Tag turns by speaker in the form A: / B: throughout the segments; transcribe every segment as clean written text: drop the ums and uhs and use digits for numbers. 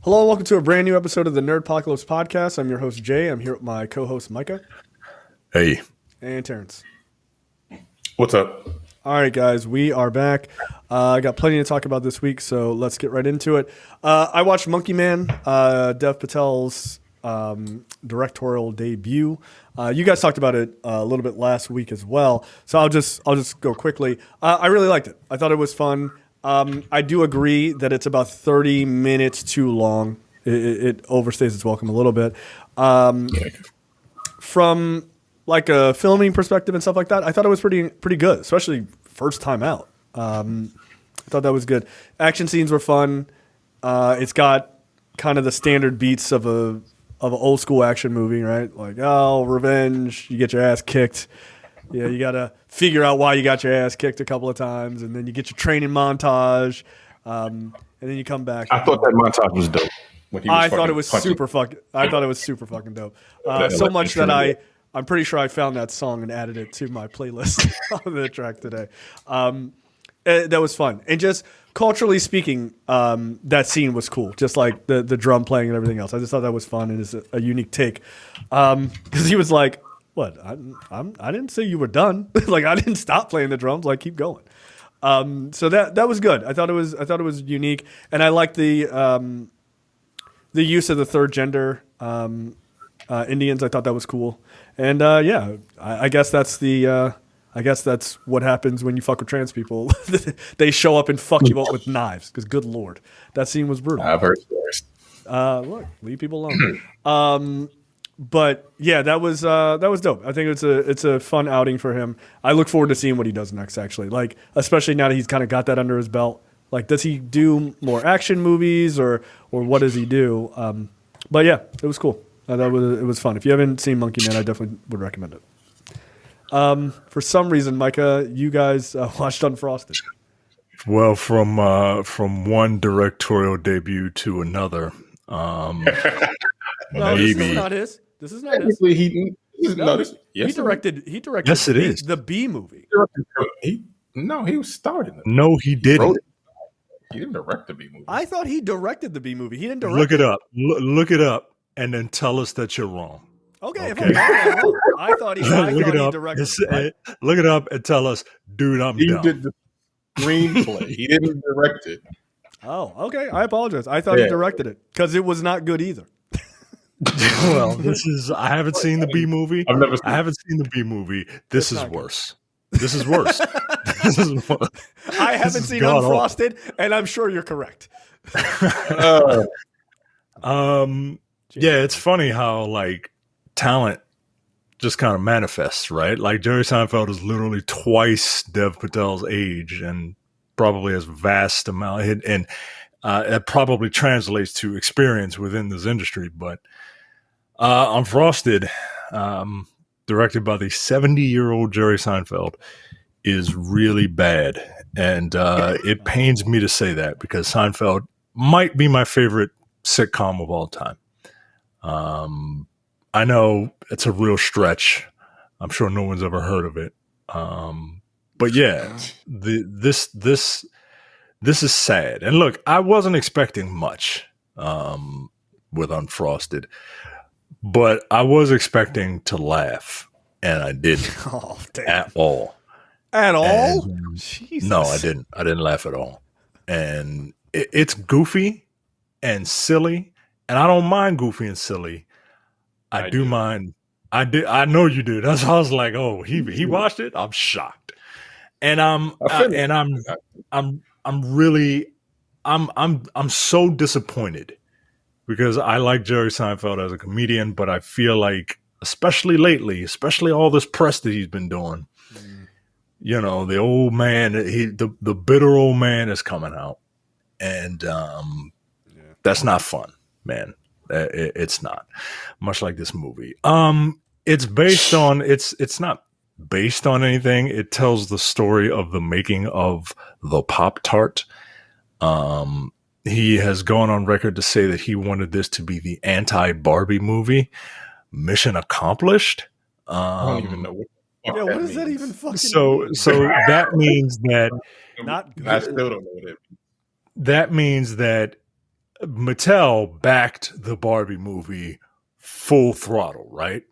A: Hello, and welcome to a brand new episode of the Nerdpocalypse Podcast. I'm your host, Jay. I'm here with my co-host, Micah.
B: Hey.
A: And Terrence.
C: What's up?
A: All right, guys, we are back. I got plenty to talk about this week, so let's get right into it. I watched Monkey Man, Dev Patel's directorial debut. You guys talked about it a little bit last week as well, so I'll just go quickly. I really liked it. I thought it was fun. I do agree that it's about 30 minutes too long. It overstays its welcome a little bit. From like a filming perspective and stuff like that, I thought it was pretty good, especially first time out. I thought that was good. Action scenes were fun. It's got kind of the standard beats of an old school action movie, right? Like, oh, revenge, you get your ass kicked. Yeah, you got to figure out why you got your ass kicked a couple of times, and then you get your training montage, and then you come back.
C: I thought that montage was dope.
A: I thought it was super fucking dope. So much that I'm pretty sure I found that song and added it to my playlist on the track today. That was fun. And just culturally speaking, that scene was cool. Just like the drum playing and everything else. I just thought that was fun and it's a unique take. Because he was like, "What? I didn't say you were done. Like I didn't stop playing the drums. Like keep going." So that was good. I thought it was unique, and I liked the use of the third gender Indians. I thought that was cool. And I guess that's what happens when you fuck with trans people. They show up and fuck you up with knives. Because good lord, that scene was brutal.
C: I've heard stories.
A: Look, leave people alone. But yeah, that was dope. I think it's a fun outing for him. I look forward to seeing what he does next. Actually, like especially now that he's kind of got that under his belt. Like, does he do more action movies or what does he do? But yeah, it was cool. It was fun. If you haven't seen Monkey Man, I definitely would recommend it. For some reason, Micah, you guys watched Unfrosted.
B: Well, from one directorial debut to another,
A: No, this is not his. This is not his.
C: He
A: directed.
B: Yes, it is.
A: The B movie.
C: He was starring it.
B: No, he didn't.
C: He didn't direct the B movie.
A: I thought he directed the B movie. He didn't direct.
B: Look it up. Look it up, and then tell us that you're wrong.
A: Okay. If I'm wrong, I thought he directed it.
B: Look it up and tell us, dude, I'm
C: He
B: dumb.
C: did the screenplay. He didn't direct it.
A: Oh, okay. I apologize. I thought he directed it because it was not good either.
B: Well, I haven't seen the B movie.
C: I
B: haven't seen the B movie. This is worse. This is worse. This is worse.
A: I haven't seen Unfrosted, and I'm sure you're correct.
B: Yeah, it's funny how like talent just kind of manifests, right? Like Jerry Seinfeld is literally twice Dev Patel's age and probably has vast amount, and it probably translates to experience within this industry. But Unfrosted, directed by the 70-year-old Jerry Seinfeld, is really bad. And it pains me to say that because Seinfeld might be my favorite sitcom of all time. I know it's a real stretch. I'm sure no one's ever heard of it. But yeah, this is sad. And look, I wasn't expecting much with Unfrosted, but I was expecting to laugh, and I didn't at all.
A: At all?
B: No, I didn't. I didn't laugh at all. And it's goofy and silly, and I don't mind goofy and silly. I do mind. I did. I know you do. That's why I was like, oh, he watched it. I'm shocked, and I'm so disappointed because I like Jerry Seinfeld as a comedian, but I feel like, especially lately, especially all this press that he's been doing, you know, the old man, the bitter old man is coming out, and that's not fun, man. It's not, much like this movie. It's based on it's not based on anything. It tells the story of the making of the Pop-Tart. He has gone on record to say that he wanted this to be the anti-Barbie movie. Mission accomplished.
C: I don't even know
A: what does that even fucking
B: so
A: mean?
B: So that means that
A: not good.
C: I still don't know what it means.
B: That means that Mattel backed the Barbie movie full throttle, right?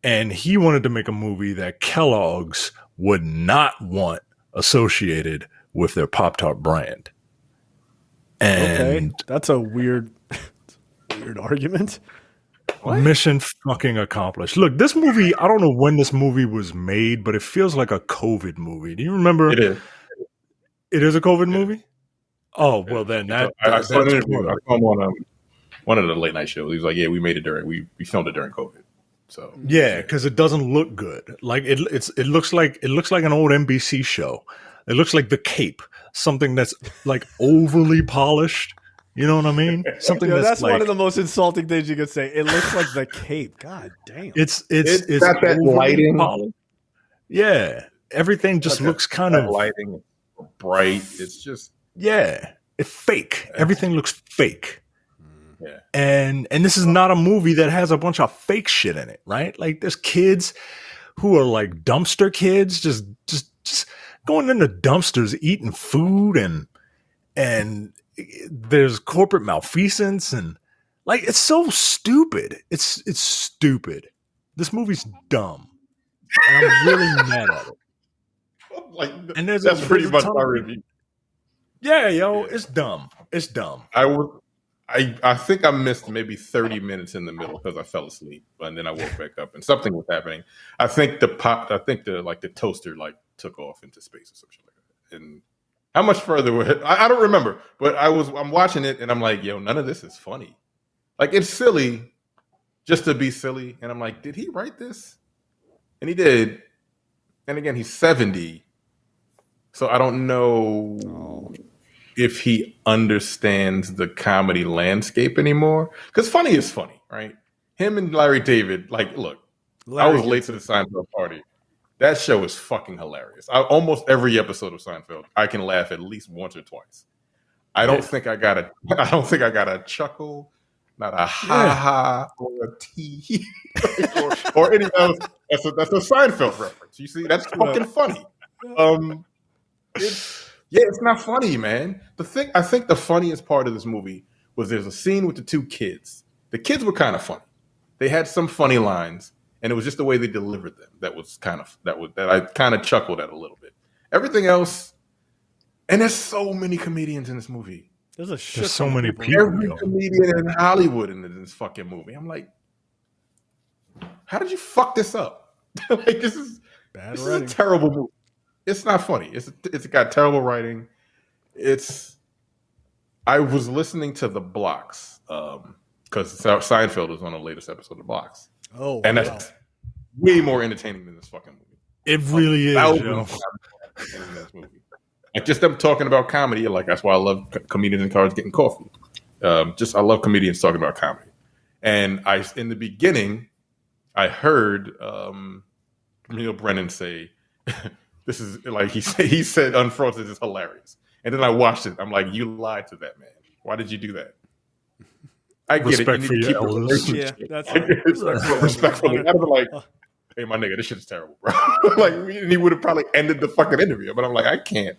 B: And he wanted to make a movie that Kellogg's would not want associated with their Pop-Tart brand. And
A: that's a weird argument.
B: What? Mission fucking accomplished. Look, this movie, I don't know when this movie was made, but it feels like a COVID movie. Do you remember?
C: It is.
B: It is a COVID movie? Oh, well, then
C: I saw an interview. I saw him on one of the late night shows. He was like, yeah, we made it we filmed it during COVID. So
B: yeah, because it doesn't look good. Like it looks like an old NBC show. It looks like The Cape, something that's like overly polished. You know what I mean? Something that's like,
A: one of the most insulting things you could say. It looks like The Cape. God damn.
B: It's
C: got that lighting.
B: Polished. Yeah, everything just looks kind of
C: lighting, bright. It's just
B: it's fake. Everything looks fake.
C: Yeah.
B: And this is not a movie that has a bunch of fake shit in it, right? Like there's kids who are like dumpster kids, just going into dumpsters, eating food, and there's corporate malfeasance, and like it's so stupid. It's stupid. This movie's dumb, and I'm really mad at it.
C: Like,
B: and
C: that's pretty much my review.
B: Yeah, it's dumb. It's dumb.
C: I think I missed maybe 30 minutes in the middle because I fell asleep, and then I woke back up and something was happening. I think the toaster like took off into space or something like that. And how much further? I don't remember, but I'm watching it and I'm like, yo, none of this is funny. Like it's silly, just to be silly. And I'm like, did he write this? And he did. And again, he's 70, so I don't know if he understands the comedy landscape anymore. Because funny is funny, right? Him and Larry David, like, look, I was late to the Seinfeld party. That show is fucking hilarious. Almost every episode of Seinfeld, I can laugh at least once or twice. I don't think I got a chuckle, not a ha or a tee, or any else. That's a Seinfeld reference. You see, that's fucking funny. It's not funny, man. I think the funniest part of this movie was there's a scene with the two kids. The kids were kind of funny. They had some funny lines, and it was just the way they delivered them that I kind of chuckled at a little bit. Everything else, and there's so many comedians in this movie.
A: There's
B: so many people.
C: Every comedian in Hollywood in this fucking movie. I'm like, how did you fuck this up? Like this is a terrible movie. It's not funny. It's got terrible writing. I was listening to The Blocks because Seinfeld was on the latest episode of Blocks.
A: Oh,
C: and that's way more entertaining than this fucking movie.
B: It really is. Yo.
C: In this movie. Like just them talking about comedy. Like that's why I love comedians in cars getting coffee. I love comedians talking about comedy. And in the beginning, I heard Neil Brennan say. This is like he said Unfrosted is hilarious. And then I watched it. I'm like, you lied to that man. Why did you do that? I get
B: respect
C: it.
B: for your elders.
A: Yeah, that's
C: respectfully. I'd have been like, hey, my nigga, this shit is terrible, bro. Like, he would have probably ended the fucking interview. But I'm like, I can't,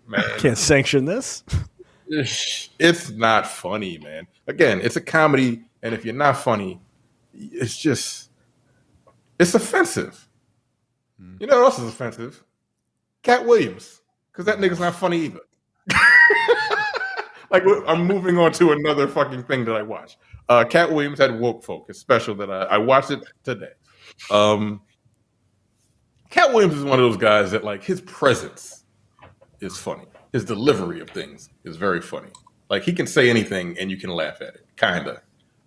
C: man.
A: Can't sanction this.
C: It's not funny, man. Again, it's a comedy, and if you're not funny, it's offensive. You know what else is offensive? Katt Williams, because that nigga's not funny either. Like, I'm moving on to another fucking thing that I watched. Katt Williams had Woke Folk, a special that I watched it today. Katt Williams is one of those guys that, like, his presence is funny. His delivery of things is very funny. Like, he can say anything and you can laugh at it, kind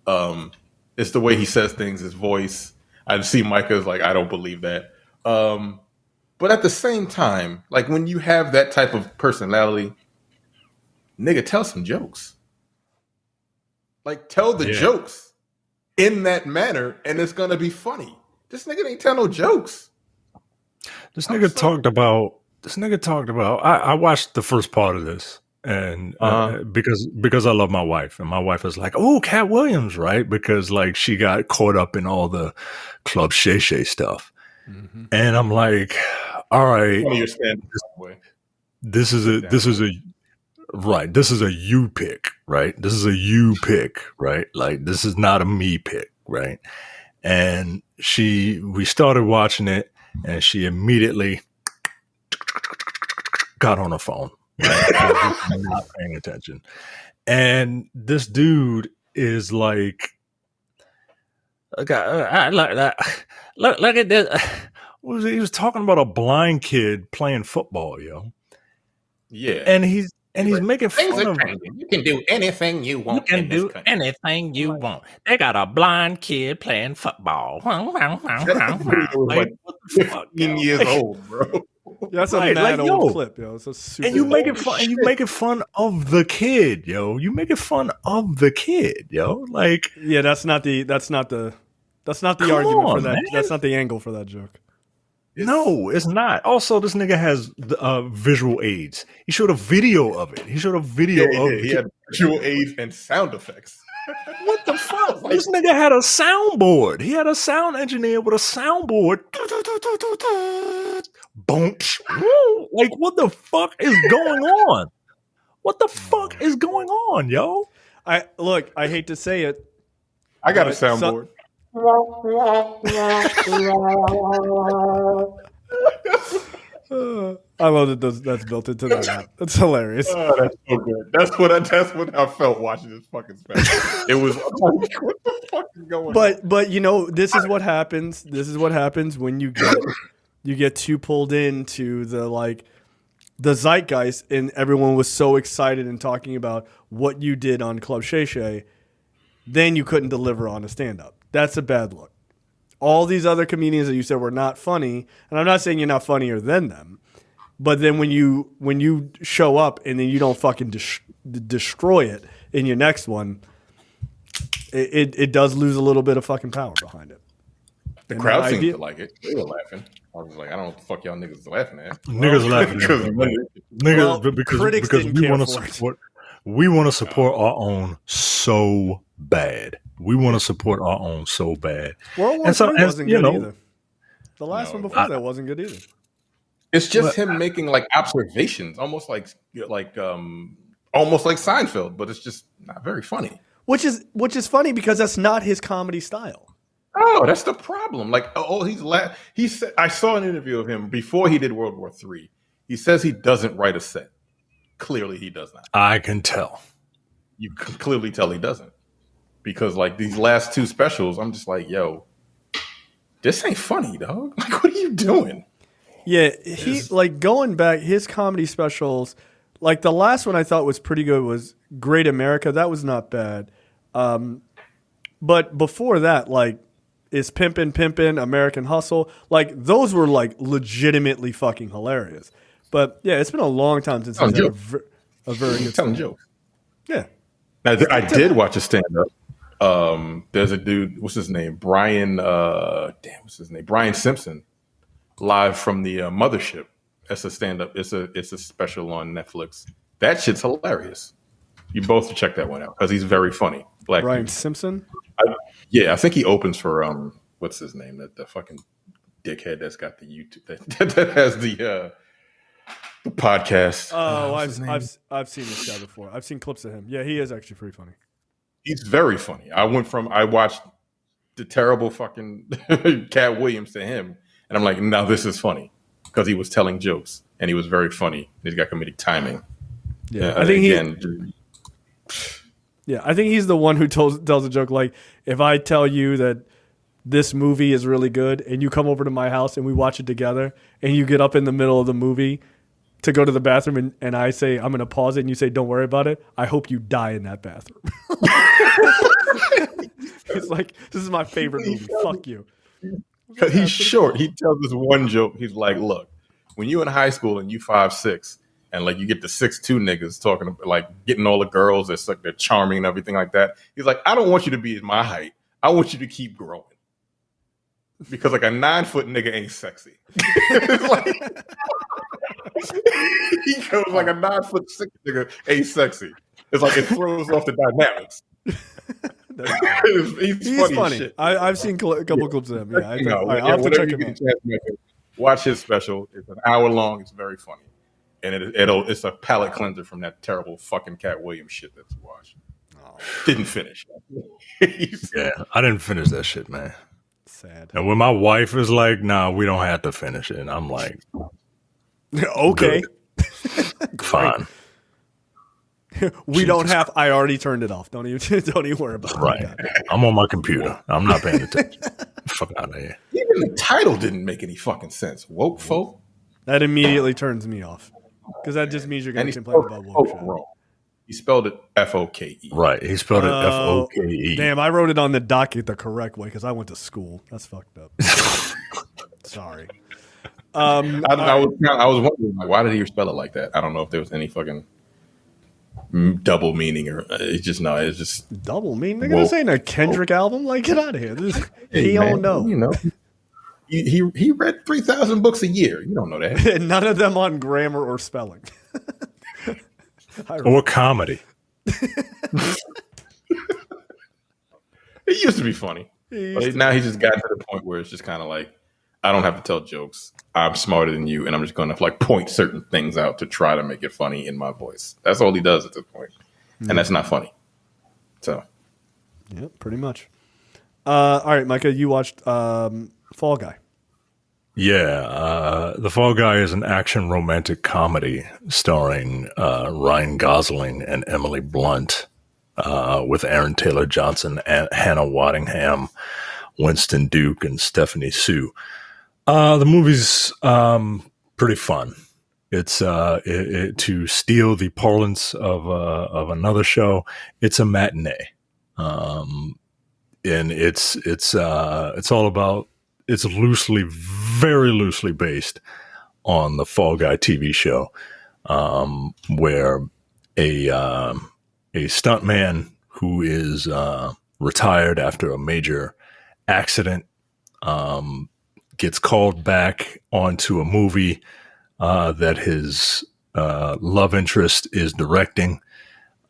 C: of. It's the way he says things, his voice. I see Micah's like, I don't believe that. But at the same time, like when you have that type of personality, nigga, tell some jokes. Like tell the jokes in that manner, and it's gonna be funny. This nigga ain't tell no jokes.
B: This nigga talked about. I watched the first part of this, and because I love my wife, and my wife is like, "Oh, Katt Williams, right?" Because like she got caught up in all the Club Shay Shay stuff. Mm-hmm. And I'm like, all right,
C: this
B: Right. This is a you pick, right? This is a you pick, right? Like this is not a me pick, right? And we started watching it and she immediately got on her phone, right? Not paying attention. And this dude is like, look at this. He was talking about a blind kid playing football, yo.
C: Yeah.
B: And he's making fun of him.
C: You can do anything you want.
D: You can do anything you want. They got a blind kid playing football.
C: Like,
B: what the fuck,
C: 15 years old, bro.
A: That's a mad old clip, yo. It's a super
B: and you make it fun. And you making fun of the kid, yo. You making fun of the kid, yo. Like,
A: yeah, that's not the argument for that. Man. That's not the angle for that joke.
B: No, it's not. Also, this nigga has visual aids. He showed a video of it. He showed a video of it.
C: He had visual aids and sound effects.
B: What the fuck? This nigga had a soundboard. He had a sound engineer with a soundboard. Bonch. Like, what the fuck is going on? What the fuck is going on, yo?
A: I hate to say it.
C: I got a soundboard.
A: I love that that's built into that app. That's hilarious.
C: Oh, that's so good. That's what I felt watching this fucking special. It was like, what the fuck is going on?
A: But you know, this is what happens. This is what happens when you get too pulled into the zeitgeist, and everyone was so excited and talking about what you did on Club Shay Shay, then you couldn't deliver on a stand-up. That's a bad look. All these other comedians that you said were not funny, and I'm not saying you're not funnier than them, but then when you show up and then you don't fucking destroy it in your next one, it does lose a little bit of fucking power behind it.
C: The crowd seemed to like it. They were laughing. I was like, I don't know what the fuck y'all niggas is laughing at.
B: Niggas laughing because we want to support. We want to support our own so bad. We want to support our own so bad.
A: World War III wasn't good either. The last one before that wasn't good either.
C: It's just him making like observations, almost like Seinfeld, but it's just not very funny.
A: Which is funny because that's not his comedy style.
C: Oh, that's the problem. Like, he said, I saw an interview of him before he did World War III. He says he doesn't write a set. Clearly, he does not.
B: I can tell.
C: You can clearly tell he doesn't. Because, like, these last two specials, I'm just like, yo, this ain't funny, dog. Like, what are you doing?
A: Yeah, going back, his comedy specials, like, the last one I thought was pretty good was Great America. That was not bad. But before that, like, is Pimpin', American Hustle. Like, those were, like, legitimately fucking hilarious. But, yeah, it's been a long time since he's had a very good
C: telling jokes.
A: Yeah.
C: Now, I did watch a stand-up. There's a dude, what's his name? Brian Simpson, live from the Mothership. That's a stand-up. It's a special on Netflix. That shit's hilarious. You both should check that one out because he's very funny.
A: Brian Simpson?
C: I think he opens for what's his name? The fucking dickhead that's got the YouTube that has the podcast.
A: Oh, I've seen this guy before. I've seen clips of him. Yeah, he is actually pretty funny.
C: He's very funny. I watched the terrible fucking Katt Williams to him, and I'm like, now this is funny because he was telling jokes and he was very funny. He's got comedic timing.
A: Yeah, I think I think he's the one who tells a joke like, if I tell you that this movie is really good and you come over to my house and we watch it together and you get up in the middle of the movie to go to the bathroom and I say, I'm going to pause it and you say, don't worry about it, I hope you die in that bathroom. It's like, this is my favorite movie. Fuck you.
C: He's short. He tells this one joke. He's like, look, when you in high school and you 5'6", and like you get the 6'2" niggas talking about like getting all the girls that's like they're charming and everything like that. He's like, I don't want you to be my height. I want you to keep growing. Because like a 9-foot nigga ain't sexy. Like, he goes like a 9'6" nigga ain't sexy. It's like it throws off the dynamics. He's funny. Shit.
A: I've seen a couple clips of him. Yeah, I'll have to check him out.
C: Watch his special. It's an hour long. It's very funny. and it's a palate cleanser from that terrible fucking Katt Williams shit that you watched.
A: Oh,
C: Didn't finish.
B: Yeah, I didn't finish that shit, man.
A: sad.
B: And when my wife is like, "Nah, we don't have to finish it," and I'm like,
A: Okay.
B: "Fine."
A: We don't have. I already turned it off. Don't even worry about
B: Right.
A: it.
B: I'm on my computer. I'm not paying attention. Fuck out of here.
C: Even the title didn't make any fucking sense. Woke folk.
A: That immediately turns me off because that just means you're going
C: And
A: to
C: he
A: complain
C: spelled
A: about
C: folk
A: woke shit.
C: wrong. He spelled it Foke.
B: Right. He spelled it Foke.
A: Damn, I wrote it on the docket the correct way because I went to school. That's fucked up. Sorry.
C: I was wondering, like, why did he spell it like that? I don't know if there was any fucking double meaning or it's just
A: Double mean? Nigga, this ain't a Kendrick album. Like, get out of here. He don't know.
C: You know, he read 3,000 books a year. You don't know that.
A: None of them on grammar or spelling.
B: Or comedy.
C: It used to be funny. But now he's just gotten to the point where it's just kind of like, I don't have to tell jokes. I'm smarter than you, and I'm just going to like point certain things out to try to make it funny in my voice. That's all he does at this point, and that's not funny. So,
A: yeah, pretty much. All right, Micah, you watched Fall Guy.
B: Yeah. The Fall Guy is an action romantic comedy starring Ryan Gosling and Emily Blunt, with Aaron Taylor Johnson, and Hannah Waddingham, Winston Duke, and Stephanie Sue. The movie's pretty fun. It's to steal the parlance of another show. It's a matinee, and it's all about. It's very loosely based on the Fall Guy TV show, where a stuntman who is retired after a major accident gets called back onto a movie that his love interest is directing,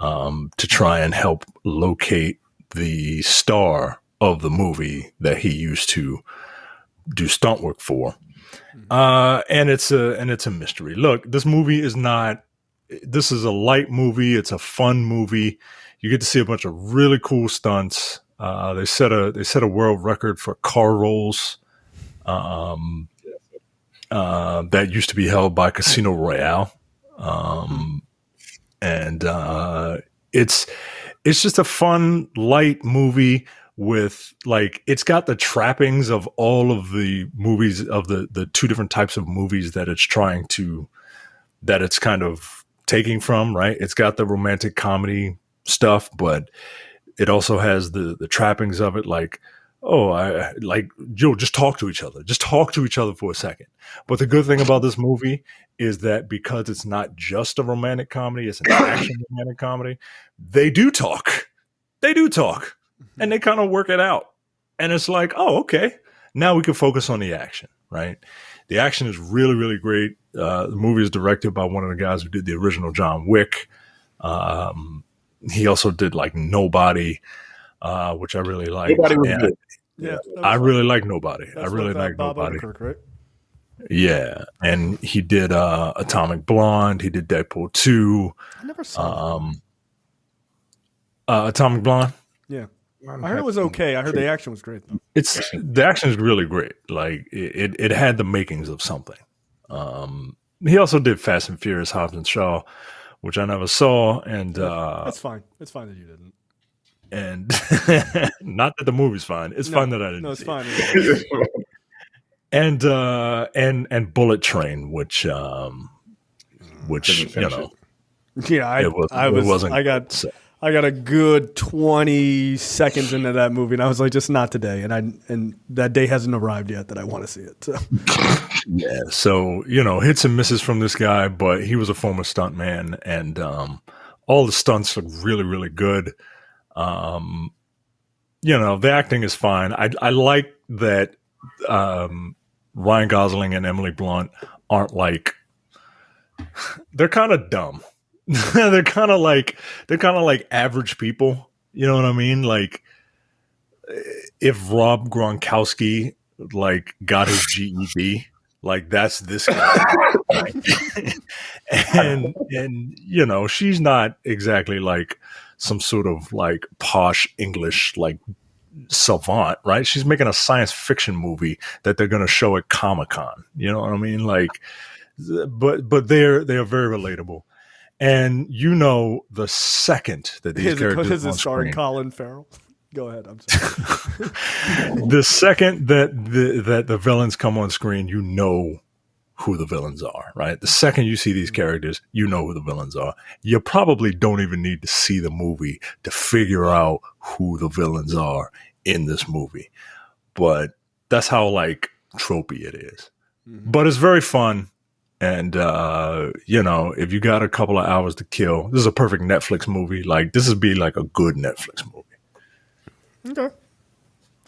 B: to try and help locate the star of the movie that he used to do stunt work for. And it's a mystery. Look, this movie is not. This is a light movie. It's a fun movie. You get to see a bunch of really cool stunts. They set a world record for car rolls. That used to be held by Casino Royale. And it's just a fun, light movie with, like, it's got the trappings of all of the movies, of the two different types of movies that it's kind of taking from, right? It's got the romantic comedy stuff, but it also has the trappings of it, like, just talk to each other. Just talk to each other for a second. But the good thing about this movie is that because it's not just a romantic comedy, it's an action romantic comedy, they do talk. And they kind of work it out. And it's like, oh, okay. Now we can focus on the action, right? The action is really, really great. The movie is directed by one of the guys who did the original John Wick. He also did, like, Nobody, which I really like.
C: Nobody was good.
A: Yeah,
B: I really like Nobody.
A: That's
B: I really
A: with,
B: like
A: Bob
B: Nobody.
A: Odenkirk, right?
B: Yeah, and he did Atomic Blonde. He did Deadpool 2.
A: I never saw
B: Atomic Blonde.
A: Yeah, I heard it was okay. I heard the action was great though.
B: The action is really great. Like it had the makings of something. He also did Fast and Furious, Hobbs and Shaw, which I never saw, and
A: that's fine. It's fine that you didn't.
B: And not that the movie's fine. It's fine that I didn't.
A: No, it's
B: see
A: fine.
B: It. And Bullet Train, which you know,
A: yeah, I got a good 20 seconds into that movie, and I was like, just not today. And that day hasn't arrived yet that I want to see it. So.
B: Yeah, so, you know, hits and misses from this guy, but he was a former stuntman, and all the stunts look really, really good. You know, the acting is fine. I like that Ryan Gosling and Emily Blunt aren't like, they're kind of dumb. they're kind of like average people. You know what I mean? Like, if Rob Gronkowski like got his GED, Like that's this guy. and you know, she's not exactly like some sort of like posh English like savant, right? She's making a science fiction movie that they're going to show at Comic-Con. You know what I mean? Like, but they are very relatable. And you know, the second that these characters
A: is it
B: on
A: starring
B: screen,
A: Colin Farrell? Go ahead. I'm sorry.
B: the second that the villains come on screen, you know who the villains are, right? The second you see these characters, you know who the villains are. You probably don't even need to see the movie to figure out who the villains are in this movie. But that's how like tropey it is. Mm-hmm. But it's very fun. And, you know, if you got a couple of hours to kill, this is a perfect Netflix movie. Like, this would be like a good Netflix movie.
A: Okay.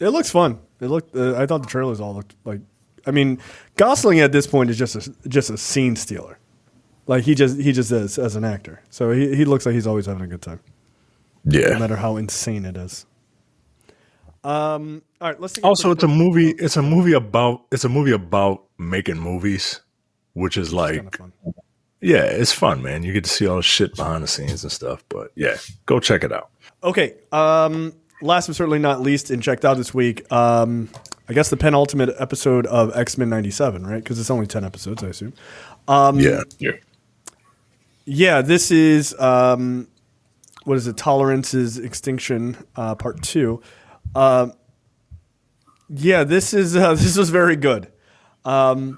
A: It looks fun. It looked. I thought the trailers all looked like. I mean, Gosling at this point is just a scene stealer. Like he just is as an actor. So he looks like he's always having a good time.
B: Yeah.
A: No matter how insane it is. All right. Let's.
B: Also, it's a movie. It's a movie about making movies, which is like,
A: kind of fun.
B: Yeah, it's fun, man. You get to see all the shit behind the scenes and stuff. But yeah, go check it out.
A: Okay. Last but certainly not least, and checked out this week. I guess the penultimate episode of X-Men 97, right? Because it's only 10 episodes, I assume. Yeah. This is what is it? Tolerance's Extinction, Part 2. Yeah, this was very good. I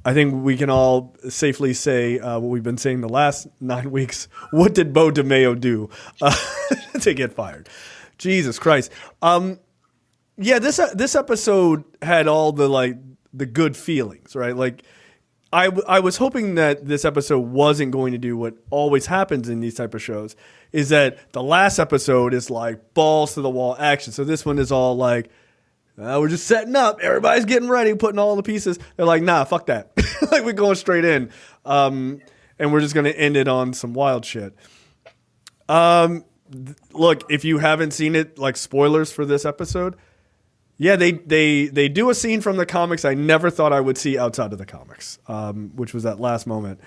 A: think we can all safely say what we've been saying the last 9 weeks. What did Bo DeMeo do to get fired? Jesus Christ. Yeah, this episode had all the good feelings, right? Like I was hoping that this episode wasn't going to do what always happens in these type of shows, is that the last episode is like balls to the wall action. So this one is all like, we're just setting up. Everybody's getting ready, putting all the pieces. They're like, nah, fuck that. Like we're going straight in. And we're just going to end it on some wild shit. Look, if you haven't seen it, like spoilers for this episode, yeah, they do a scene from the comics I never thought I would see outside of the comics, which was that last moment,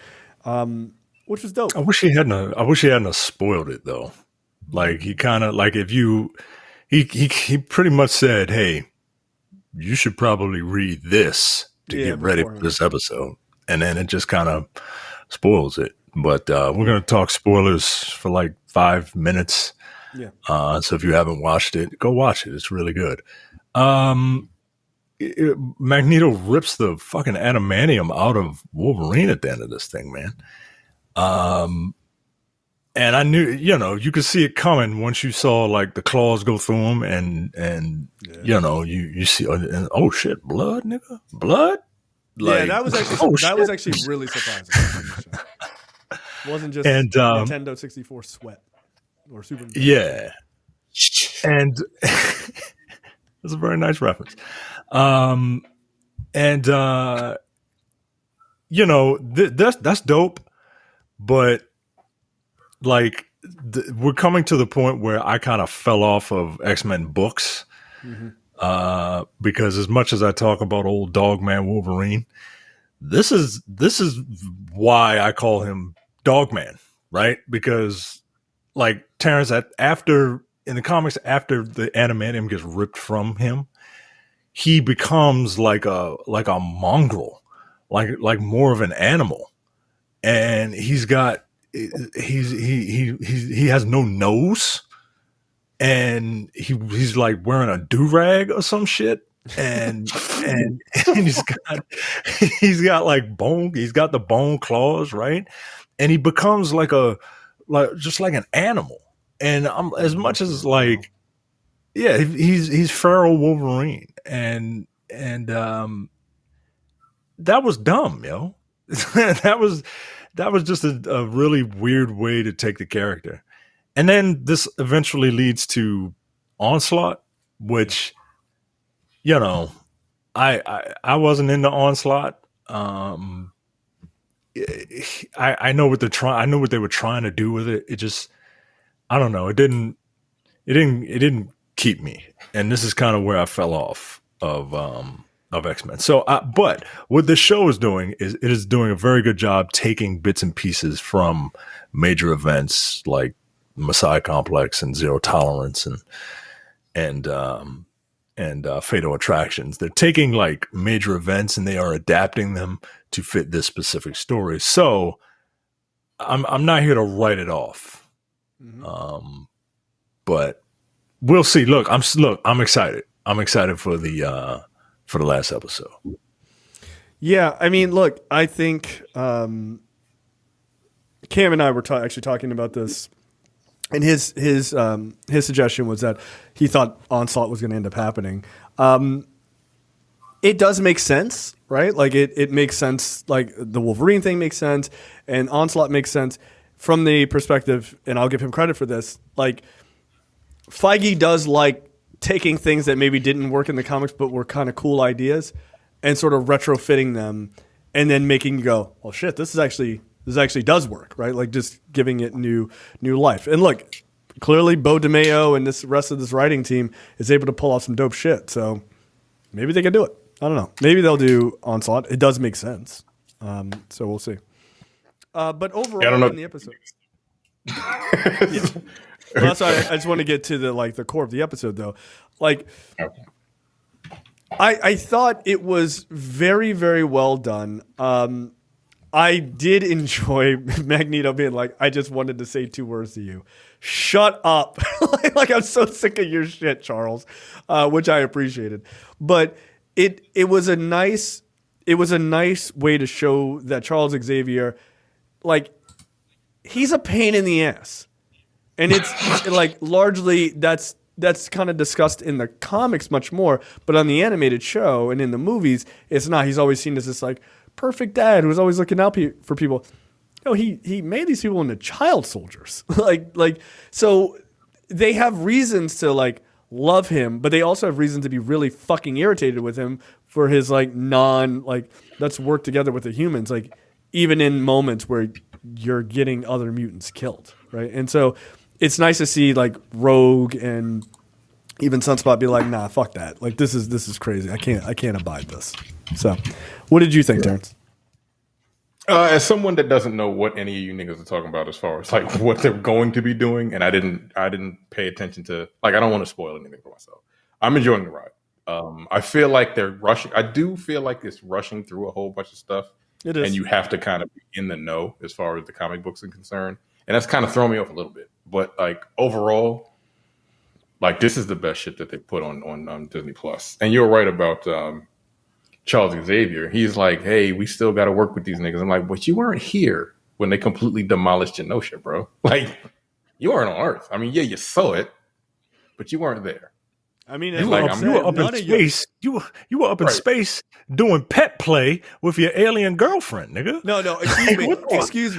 A: which was dope.
B: I wish he hadn't spoiled it though. Like he kind of like he pretty much said, "Hey, you should probably read this to get ready for this episode," and then it just kind of spoils it. But we're gonna talk spoilers for like 5 minutes. Yeah. So if you haven't watched it, go watch it. It's really good. Magneto rips the fucking adamantium out of Wolverine at the end of this thing, man. And I knew, you could see it coming once you saw like the claws go through him, and you see, oh shit, blood, nigga, blood. Like,
A: yeah, that was actually really surprising. It wasn't just Nintendo 64 sweat or Super.
B: Yeah, and that's a very nice reference. That's dope, but like we're coming to the point where I kind of fell off of X-Men books, because as much as I talk about old Dogman Wolverine, this is why I call him Dogman, right? Because like Terrence, after in the comics, after the adamantium gets ripped from him, he becomes like a mongrel, like more of an animal, and he has no nose, and he's like wearing a do-rag or some shit, and he's got like bone, he's got the bone claws, right? And he becomes just like an animal. And as much as like, yeah, he's feral Wolverine, and that was dumb, yo. that was just a really weird way to take the character. And then this eventually leads to Onslaught, which, I wasn't into Onslaught. I know what they were trying to do with it. It just, I don't know. It didn't keep me. And this is kind of where I fell off of of X-Men. So, but what the show is doing is it is doing a very good job taking bits and pieces from major events like Messiah Complex and Zero Tolerance and Fatal Attractions. They're taking like major events and they are adapting them to fit this specific story. So I'm not here to write it off. But we'll see. Look, I'm excited. I'm excited for the last episode.
A: Yeah, I mean, look, I think Cam and I were actually talking about this, and his suggestion was that he thought Onslaught was going to end up happening. It does make sense, right? Like it makes sense. Like the Wolverine thing makes sense, and Onslaught makes sense from the perspective. And I'll give him credit for this. Like Feige does like taking things that maybe didn't work in the comics but were kind of cool ideas and sort of retrofitting them, and then making you go, "Well, shit, this actually does work," right? Like just giving it new life. And look, clearly Bo DeMayo and this rest of this writing team is able to pull off some dope shit. So maybe they can do it. I don't know. Maybe they'll do Onslaught. It does make sense. So we'll see. But overall in the episode, yeah. Well, that's why I just want to get to the core of the episode though. Like, okay. I thought it was very, very well done. I did enjoy Magneto being like, "I just wanted to say 2 words to you. Shut up." Like I'm so sick of your shit, Charles, which I appreciated. But it was a nice way to show that Charles Xavier, like, he's a pain in the ass. And it's like largely that's kind of discussed in the comics much more, but on the animated show and in the movies, it's not. He's always seen as this like perfect dad who's always looking out for people. No, he made these people into child soldiers. like so they have reasons to like love him, but they also have reason to be really fucking irritated with him for his like let's work together with the humans, like even in moments where you're getting other mutants killed, right? And so it's nice to see like Rogue and even Sunspot be like, "Nah, fuck that. Like this is crazy. I can't abide this." So, what did you think, Terrence?
C: As someone that doesn't know what any of you niggas are talking about as far as like what they're going to be doing, and I didn't pay attention to, like, I don't want to spoil anything for myself. I'm enjoying the ride. I feel like they're rushing. I do feel like it's rushing through a whole bunch of stuff.
A: It is.
C: And you have to kind of be in the know as far as the comic books are concerned. And that's kind of thrown me off a little bit. But like overall, like this is the best shit that they put on Disney Plus. And you're right about Charles Xavier. He's like, "Hey, we still got to work with these niggas." I'm like, "But you weren't here when they completely demolished Genosha, bro. Like, you weren't on Earth. I mean, yeah, you saw it, but you weren't there."
A: I mean,
B: you were up in space. You were up in space doing pet play with your alien girlfriend, nigga.
A: No. Excuse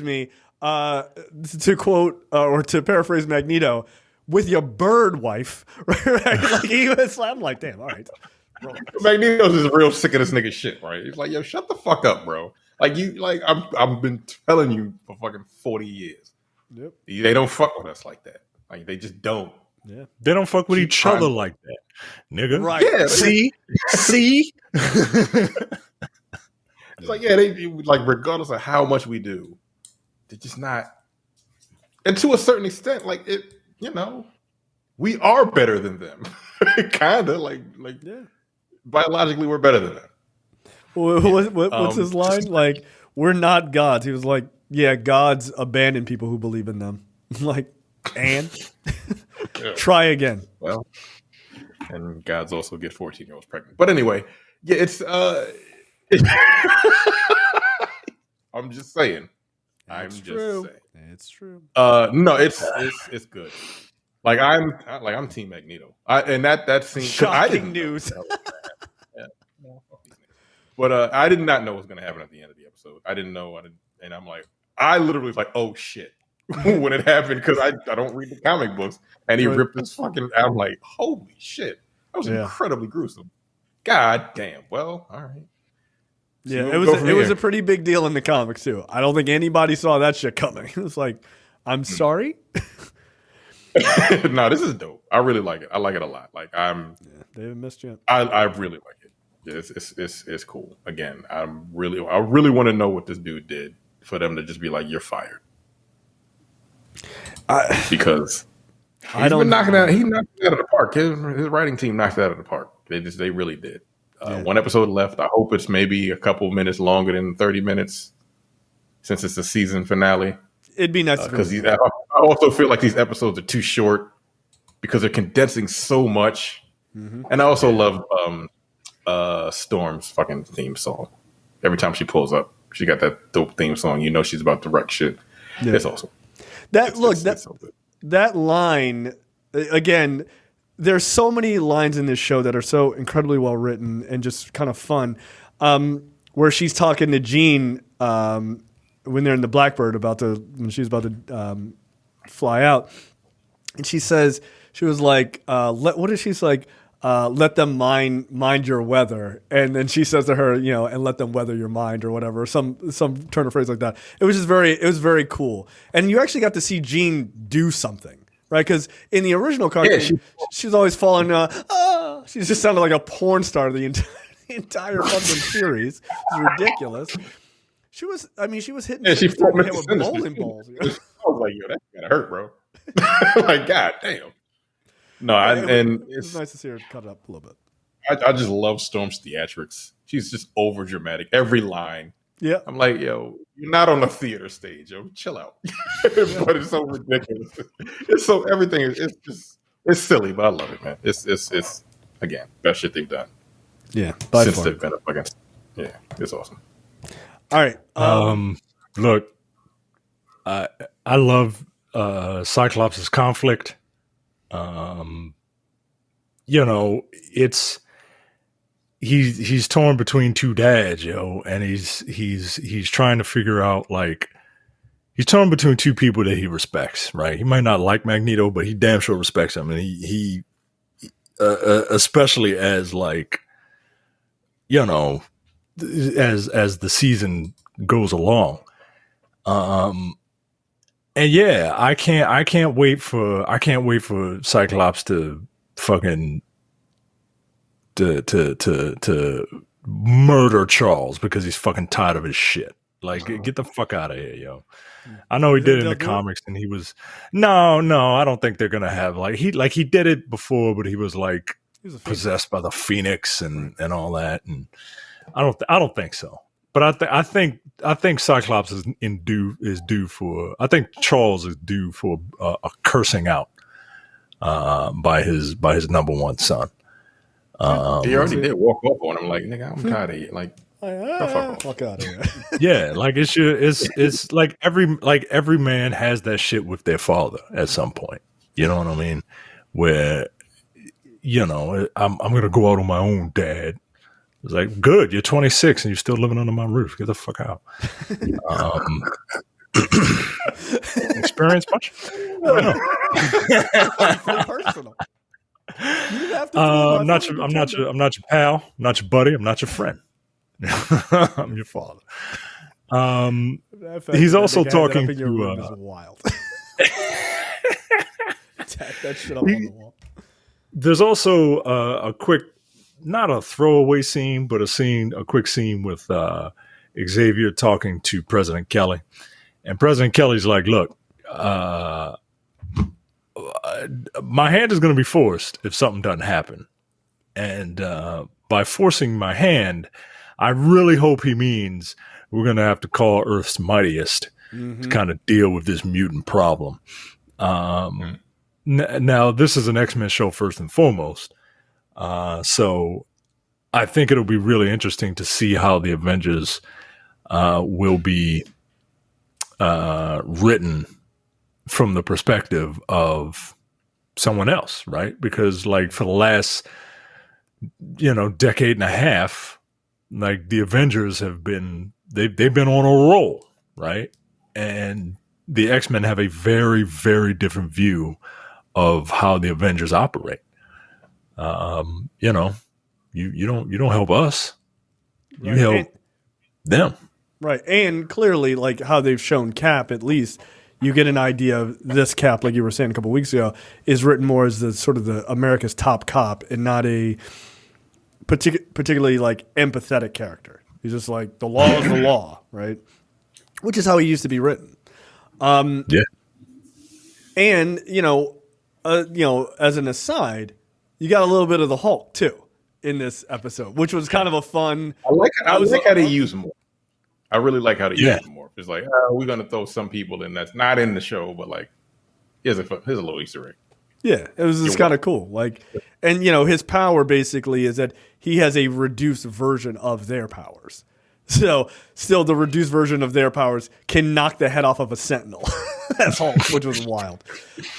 A: me. To quote or to paraphrase Magneto, with your bird wife, right? Like he was. I'm like, damn. All right.
C: Magneto's just real sick of this nigga shit, right? He's like, "Yo, shut the fuck up, bro. Like you, like I've been telling you for fucking 40 years. Yep. They don't fuck with us like that. Like they just don't."
B: Yeah, they don't fuck with each other like that, nigga.
A: Right?
C: Yeah.
B: See.
C: It's like, yeah, they like regardless of how much we do, they're just not. And to a certain extent, like it, you know, we are better than them. Kind of like yeah. Biologically, we're better than them.
A: What's his line? Like, "We're not gods." He was like, "Yeah, gods abandon people who believe in them." Like, and. Yeah. Try again.
C: Well, and gods also get 14-year-olds pregnant. But anyway, yeah, it's I'm just saying.
A: It's true. It's true.
C: No, it's good. Like I'm Team Magneto. And that seems
A: shocking news.
C: But I did not know what was going to happen at the end of the episode. I didn't know. And I'm like, I literally was like, "Oh shit." When it happened, because I don't read the comic books, and he ripped his fucking. I'm like, holy shit, that was incredibly gruesome. God damn. Well, all right.
A: Yeah, it was a pretty big deal in the comics too. I don't think anybody saw that shit coming. It was like, I'm sorry.
C: No, this is dope. I really like it. I like it a lot. Like
A: they haven't missed yet.
C: I really like it. It's cool. Again, I really want to know what this dude did for them to just be like, you're fired. Because he knocked it out of the park. His writing team knocked it out of the park. They really did. One episode left. I hope it's maybe a couple minutes longer than 30 minutes since it's the season finale.
A: It'd be nice
C: because I also feel like these episodes are too short because they're condensing so much. Mm-hmm. And I also love Storm's fucking theme song. Every time she pulls up, she got that dope theme song. You know she's about to wreck shit. Yeah. It's awesome.
A: That line again. There's so many lines in this show that are so incredibly well written and just kind of fun. Where she's talking to Jean when they're in the Blackbird when she's about to fly out, and she was like, "What is she's like? Let them mind your weather," and then she says to her, and let them weather your mind or whatever, some turn of phrase like that. It was very cool, and you actually got to see Jean do something. Right, because in the original cartoon, she's always falling. She just sounded like a porn star the entire fucking series. It's ridiculous. She was hitting.
C: Yeah, she fought
A: with bowling balls.
C: I was like, yo, that's gonna hurt, bro. Like, god damn. No,
A: it's nice to see her cut it up a little bit.
C: I just love Storm's theatrics. She's just over dramatic. Every line.
A: Yeah, I'm
C: like, yo, you're not on the theater stage, yo. Chill out. But it's so ridiculous. It's so everything it's silly, but I love it, man. It's again best shit they've done.
A: Yeah,
C: since they've been up against. Yeah, it's awesome.
A: All right.
B: Look, I love Cyclops' conflict. It's. He's torn between two dads, yo, and he's trying to figure out, like, he's torn between two people that he respects, right? He might not like Magneto, but he damn sure respects him, and he especially as, like, as the season goes along, and yeah, I can't wait for Cyclops to fucking. To murder Charles because he's fucking tired of his shit. Like, get the fuck out of here, yo. I know he did it in the comics, and he was no. I don't think they're gonna have he did it before, but he was like possessed by the Phoenix and all that, and I don't think so. But I think Cyclops is due for. I think Charles is due for a cursing out by his number one son.
C: He already did walk up on him like, nigga, I'm tired of you. Like,
A: fuck out of here.
B: Yeah, like it's like every man has that shit with their father at some point. You know what I mean? Where I'm gonna go out on my own, Dad. It's like, good, you're 26 and you're still living under my roof. Get the fuck out. Experience much?
A: Personal.
B: I'm not your pal. I'm not your buddy. I'm not your friend. I'm your father. He's also talking to.
A: Wild. That shit up on the wall.
B: There's also a quick, not a throwaway scene, but a quick scene with Xavier talking to President Kelly, and President Kelly's like, "Look, my hand is going to be forced if something doesn't happen. And by forcing my hand, I really hope he means we're going to have to call Earth's mightiest to kind of deal with this mutant problem." Now, this is an X-Men show first and foremost. So I think it'll be really interesting to see how the Avengers will be written from the perspective of someone else, right? Because like for the last, decade and a half, like the Avengers have been, they've been on a roll, right? And the X-Men have a very, very different view of how the Avengers operate. You don't help us. You help them.
A: Right. And clearly, like how they've shown Cap, at least, you get an idea of this Cap, like you were saying a couple of weeks ago, is written more as the sort of the America's top cop and not a particularly like empathetic character. He's just like, the law is the law, right? Which is how he used to be written.
B: Yeah.
A: And as an aside, you got a little bit of the Hulk too in this episode, which was kind of a fun.
C: I like how they use him more. I really like how they use him more. It's like, we're gonna throw some people in that's not in the show, but like, here's a little Easter egg.
A: Yeah, it was just kind of cool. Like, and his power basically is that he has a reduced version of their powers. So, still, the reduced version of their powers can knock the head off of a Sentinel. That's Hulk, which was wild.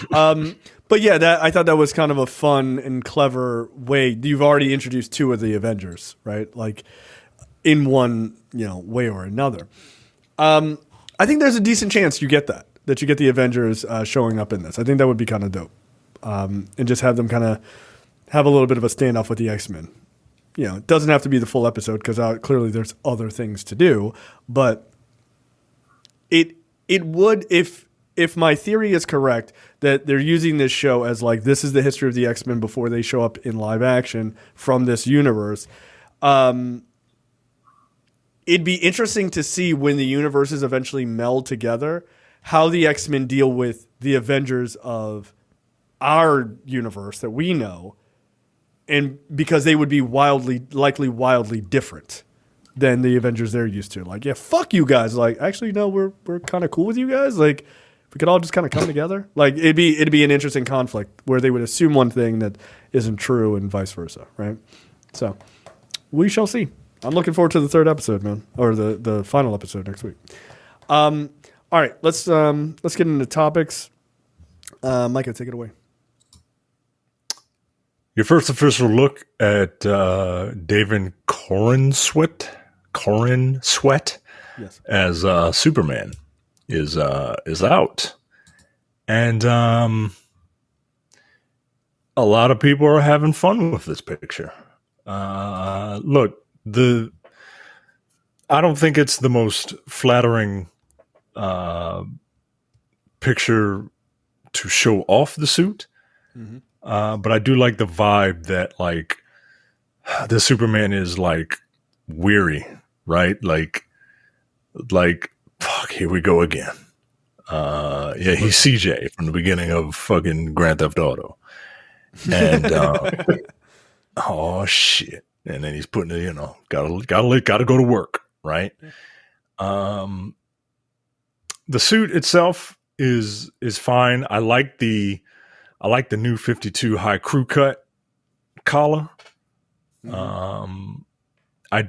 A: But yeah, I thought that was kind of a fun and clever way. You've already introduced two of the Avengers, right? Like, in one way or another. I think there's a decent chance you get that you get the Avengers showing up in this. I think that would be kind of dope. And just have them kind of have a little bit of a standoff with the X-Men. It doesn't have to be the full episode because clearly there's other things to do. But it would, if my theory is correct, that they're using this show as like, this is the history of the X-Men before they show up in live action from this universe. It'd be interesting to see when the universes eventually meld together, how the X-Men deal with the Avengers of our universe that we know, and because they would be likely wildly different than the Avengers they're used to. Like, yeah, fuck you guys. Like, actually, no, we're kind of cool with you guys. Like, if we could all just kind of come together. Like, it'd be an interesting conflict where they would assume one thing that isn't true and vice versa, right? So, we shall see. I'm looking forward to the third episode, man, or the final episode next week. All right, let's get into topics. Micah, take it away.
B: Your first official look at David Corenswet
A: Yes.
B: as Superman is out, and a lot of people are having fun with this picture. Look, I don't think it's the most flattering picture to show off the suit. Mm-hmm. But I do like the vibe that like the Superman is like weary, right? Like fuck, here we go again. Yeah, he's CJ from the beginning of fucking Grand Theft Auto, and oh shit, and then he's putting it, gotta go to work, right? The suit itself is fine. I like the new 52 high crew cut collar. Mm-hmm. I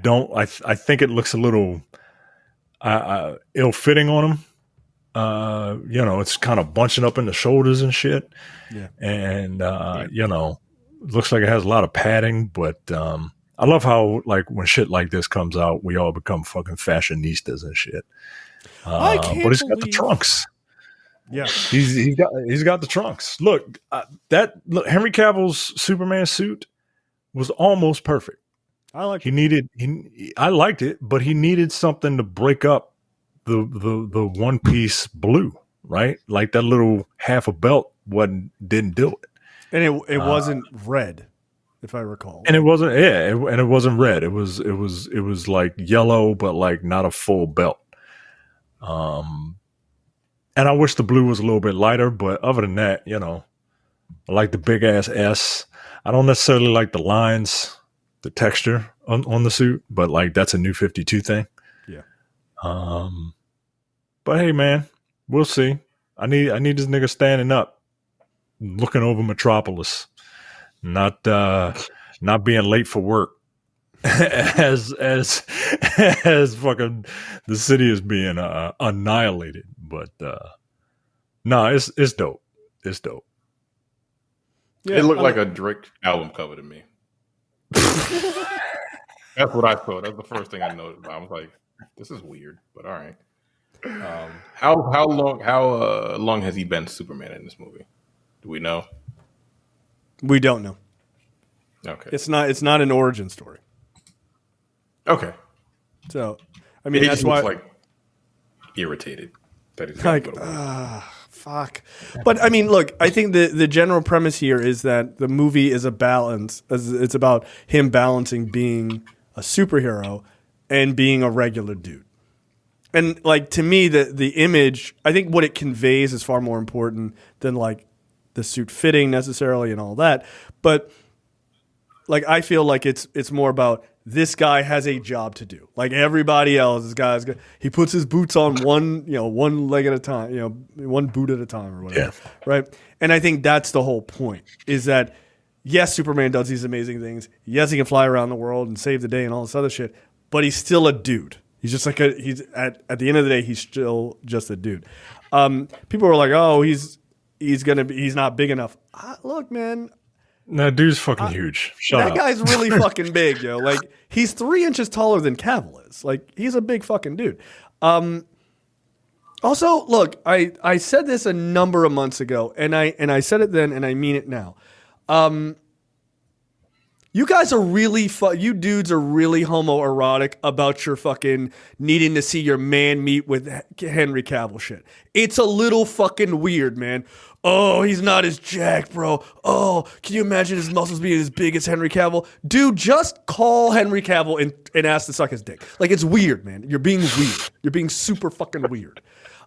B: think it looks a little ill-fitting on him. It's kind of bunching up in the shoulders and shit. Yeah. And, looks like it has a lot of padding, but I love how, like, when shit like this comes out, we all become fucking fashionistas and shit. But he's got the trunks.
A: Yeah,
B: he's got the trunks. Look, Henry Cavill's Superman suit was almost perfect.
A: I liked
B: it, but he needed something to break up the one piece blue, right? Like that little half a belt didn't do it,
A: and it wasn't red, if I recall.
B: And it wasn't, and it wasn't red. It was like yellow, but like not a full belt. And I wish the blue was a little bit lighter, but other than that, I like the big ass S. I don't necessarily like the lines, the texture on the suit, but like that's a new 52 thing.
A: Yeah.
B: But hey, man, we'll see. I need this nigga standing up, looking over Metropolis, not being late for work, as fucking the city is being annihilated. But it's dope. It's dope.
C: Yeah, it looked like a Drake album cover to me. That's what I thought. That's the first thing I noticed. I was like, "This is weird," but all right. How long has he been Superman in this movie? Do we know?
A: We don't know.
C: Okay,
A: it's not an origin story.
C: Okay,
A: so I mean
C: he
A: that's
C: just
A: why
C: looks like irritated that he's
A: like fuck. But I mean, look, I think the general premise here is that the movie is a balance. It's about him balancing being a superhero and being a regular dude. And like, to me, the image, I think what it conveys is far more important than like the suit fitting necessarily and all that. But like, I feel like it's more about this guy has a job to do. Like everybody else, he puts his boots on one leg at a time, one boot at a time or whatever. Yeah. Right. And I think that's the whole point, is that yes, Superman does these amazing things. Yes, he can fly around the world and save the day and all this other shit, but he's still a dude. He's just like he's at the end of the day, he's still just a dude. People were like, oh, he's not big enough. Look, man.
B: That dude's fucking huge. Shut up.
A: That guy's really fucking big, yo. Like, he's 3 inches taller than Cavill is. Like, he's a big fucking dude. Also, look, I said this a number of months ago, and I said it then, and I mean it now. You guys are really you dudes are really homoerotic about your fucking needing to see your man meet with Henry Cavill shit. It's a little fucking weird, man. Oh, he's not as jacked, bro. Oh, can you imagine his muscles being as big as Henry Cavill? Dude, just call Henry Cavill and ask to suck his dick. Like, it's weird, man. You're being weird. You're being super fucking weird.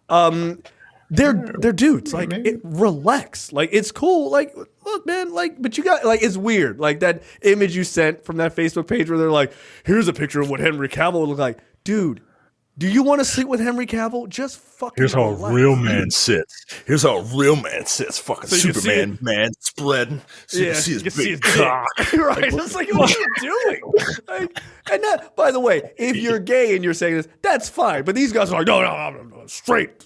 A: They're dudes. Like, relax. Like, it's cool. Like, look, man. Like, but you got, like, it's weird. Like, that image you sent from that Facebook page where they're like, here's a picture of what Henry Cavill would look like. Dude, do you want to sleep with Henry Cavill? Just fucking
B: Here's how
A: relax.
B: a real man sits. Here's how a real man sits. Fucking
A: So
B: Superman, man, spreading. So you can see his big cock.
A: Right? It's like, what are you doing? Like, and that, by the way, if you're gay and you're saying this, that's fine. But these guys are like, no, I'm straight,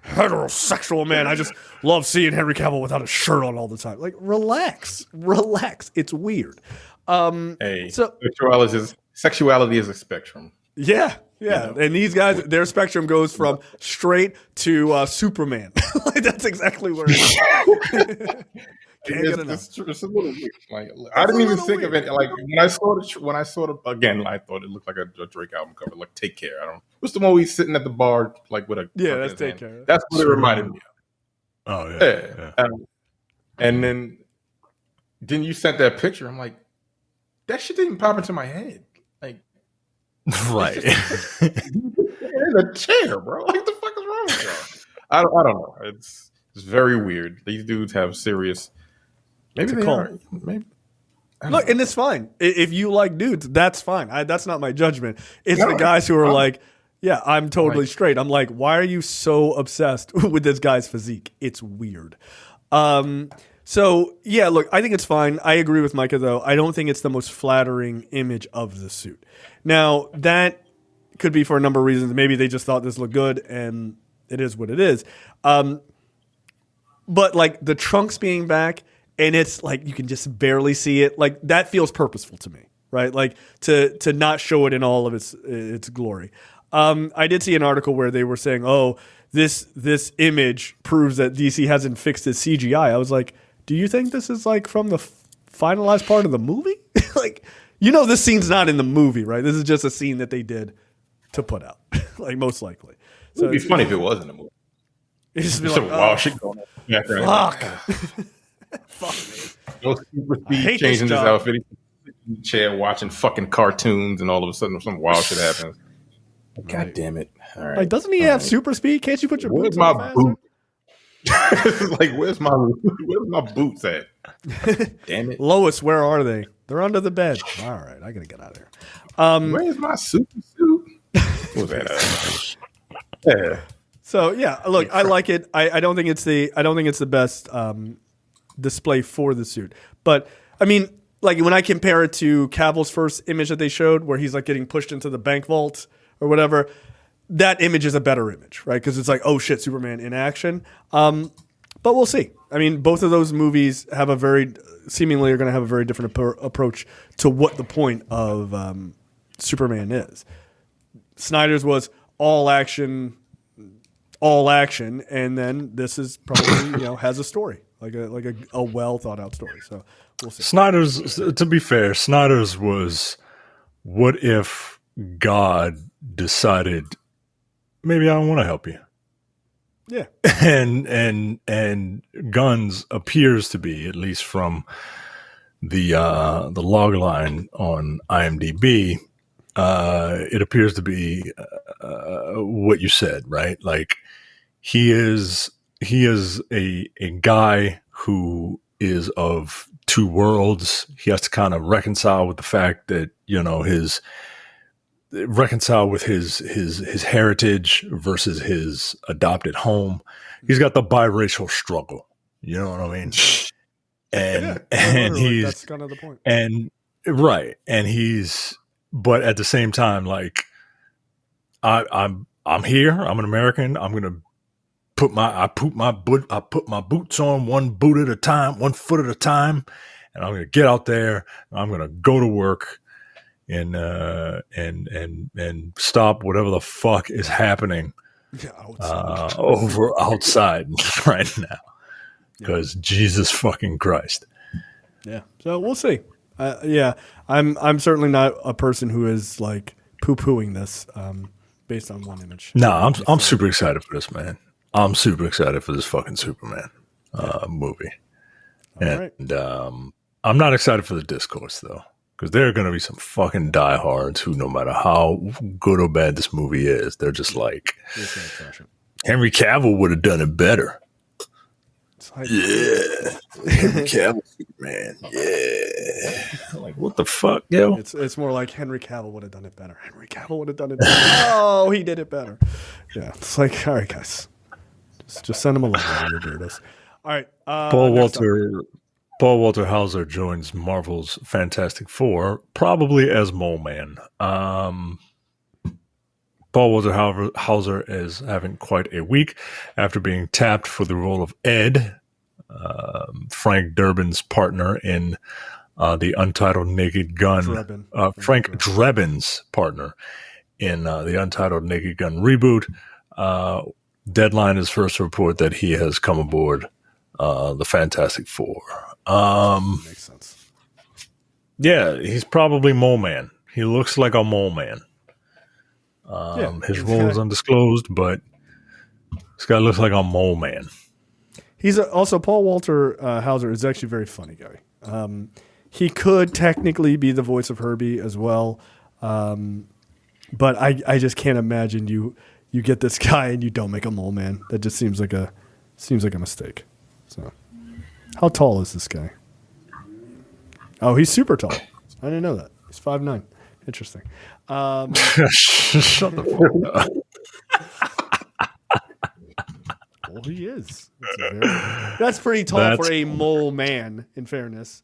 A: heterosexual man. I just love seeing Henry Cavill without a shirt on all the time. Like, relax. It's weird.
C: Hey,
A: so
C: sexuality is a spectrum.
A: Yeah. And these guys, their spectrum goes from straight to Superman. Like, that's exactly where it is.
C: It's a little weird. Like, I didn't even think of it. Like, when I saw it again, I thought it looked like a Drake album cover. Like, Take Care. What's the one we sitting at the bar, like, with a
A: that's Take Care.
C: That's what it reminded me of.
B: Oh yeah.
C: And then you sent that picture. I'm like, that shit didn't pop into my head. Like,
B: right.
C: in a chair, bro. What the fuck is wrong with y'all? I don't know. It's very weird. These dudes have serious. Maybe they are. Maybe.
A: Look, and it's fine. If you like dudes, that's fine. That's not my judgment. It's the guys who are like, yeah, I'm totally straight. I'm like, why are you so obsessed with this guy's physique? It's weird. So, yeah, look, I think it's fine. I agree with Micah, though. I don't think it's the most flattering image of the suit. Now, that could be for a number of reasons. Maybe they just thought this looked good, and it is what it is. But, like, the trunks being back, and it's, like, you can just barely see it. Like, that feels purposeful to me, right? Like, to not show it in all of its glory. I did see an article where they were saying, oh, this image proves that DC hasn't fixed its CGI. I was like, do you think this is like from the finalized part of the movie? Like, this scene's not in the movie, right? This is just a scene that they did to put out, like, most likely.
C: So it'd be funny if it was in the movie.
A: It's just be
C: some
A: like,
C: wild shit going on.
A: Fuck.
C: No super speed changing his outfit. He's in the chair watching fucking cartoons, and all of a sudden some wild shit happens. God damn it! All right.
A: Like, doesn't he have super speed? Can't you put your boots on faster?
C: Boot? Like, where's my boots at? Damn it,
A: Lois, where are they? They're under the bed. All right, I gotta get out of here.
C: Where's my super suit? What was that? Yeah.
A: So yeah, look, I like it. I don't think it's the best display for the suit, but I mean, like, when I compare it to Cavill's first image that they showed, where he's like getting pushed into the bank vault or whatever, that image is a better image, right? Because it's like, oh shit, Superman in action. But we'll see. I mean, both of those movies have seemingly are going to have a very different approach to what the point of Superman is. Snyder's was all action, and then this is probably has a story, like a well thought out story. So we'll see.
B: Snyder's, to be fair, Snyder's was, what if God decided, maybe I don't want to help you.
A: Yeah.
B: And Guns appears to be, at least from the log line on IMDb, it appears to be what you said, right? Like he is a guy who is of two worlds. He has to kind of reconcile with the fact that, reconcile with his heritage versus his adopted home. He's got the biracial struggle. You know what I mean? And he's,
A: that's kind of the point.
B: And right. And but at the same time, like I'm here. I'm an American. I'm gonna put my boots on one boot at a time, 1 foot at a time, and I'm gonna get out there. And I'm gonna go to work and stop whatever the fuck is happening over outside right now. Because Jesus fucking Christ.
A: Yeah. So we'll see. I'm certainly not a person who is like poo-pooing this based on one image.
B: No, I'm super excited for this, man. I'm super excited for this fucking Superman movie. And I'm not excited for the discourse, though. Because there are going to be some fucking diehards who, no matter how good or bad this movie is, they're just like, Henry Cavill would have done it better. Yeah, Henry Cavill, Superman. Yeah, like what the fuck, yo?
A: It's more like Henry Cavill would have done it better. Henry Cavill would have done it better. Oh, he did it better. Yeah, it's like, all right, guys, just send him along. You're weirdos. All right,
B: Paul Walter Hauser joins Marvel's Fantastic Four, probably as Mole Man. Paul Walter Hauser is having quite a week after being tapped for the role of Ed, Frank Durbin's partner in the Untitled Naked Gun. Frank Drebin's partner in the Untitled Naked Gun reboot. Deadline is first to report that he has come aboard the Fantastic Four.
A: Makes sense.
B: Yeah, he's probably Mole Man. He looks like a Mole Man. His role is undisclosed, but this guy looks like a Mole Man.
A: He's also Paul Walter Hauser is actually a very funny guy. He could technically be the voice of Herbie as well, but I just can't imagine you get this guy and you don't make a Mole Man. That just seems like a mistake. So, how tall is this guy? Oh, he's super tall. I didn't know that. He's 5'9". Interesting.
B: Shut the fuck up.
A: Well, he is. That's pretty tall for a Mole Man, in fairness.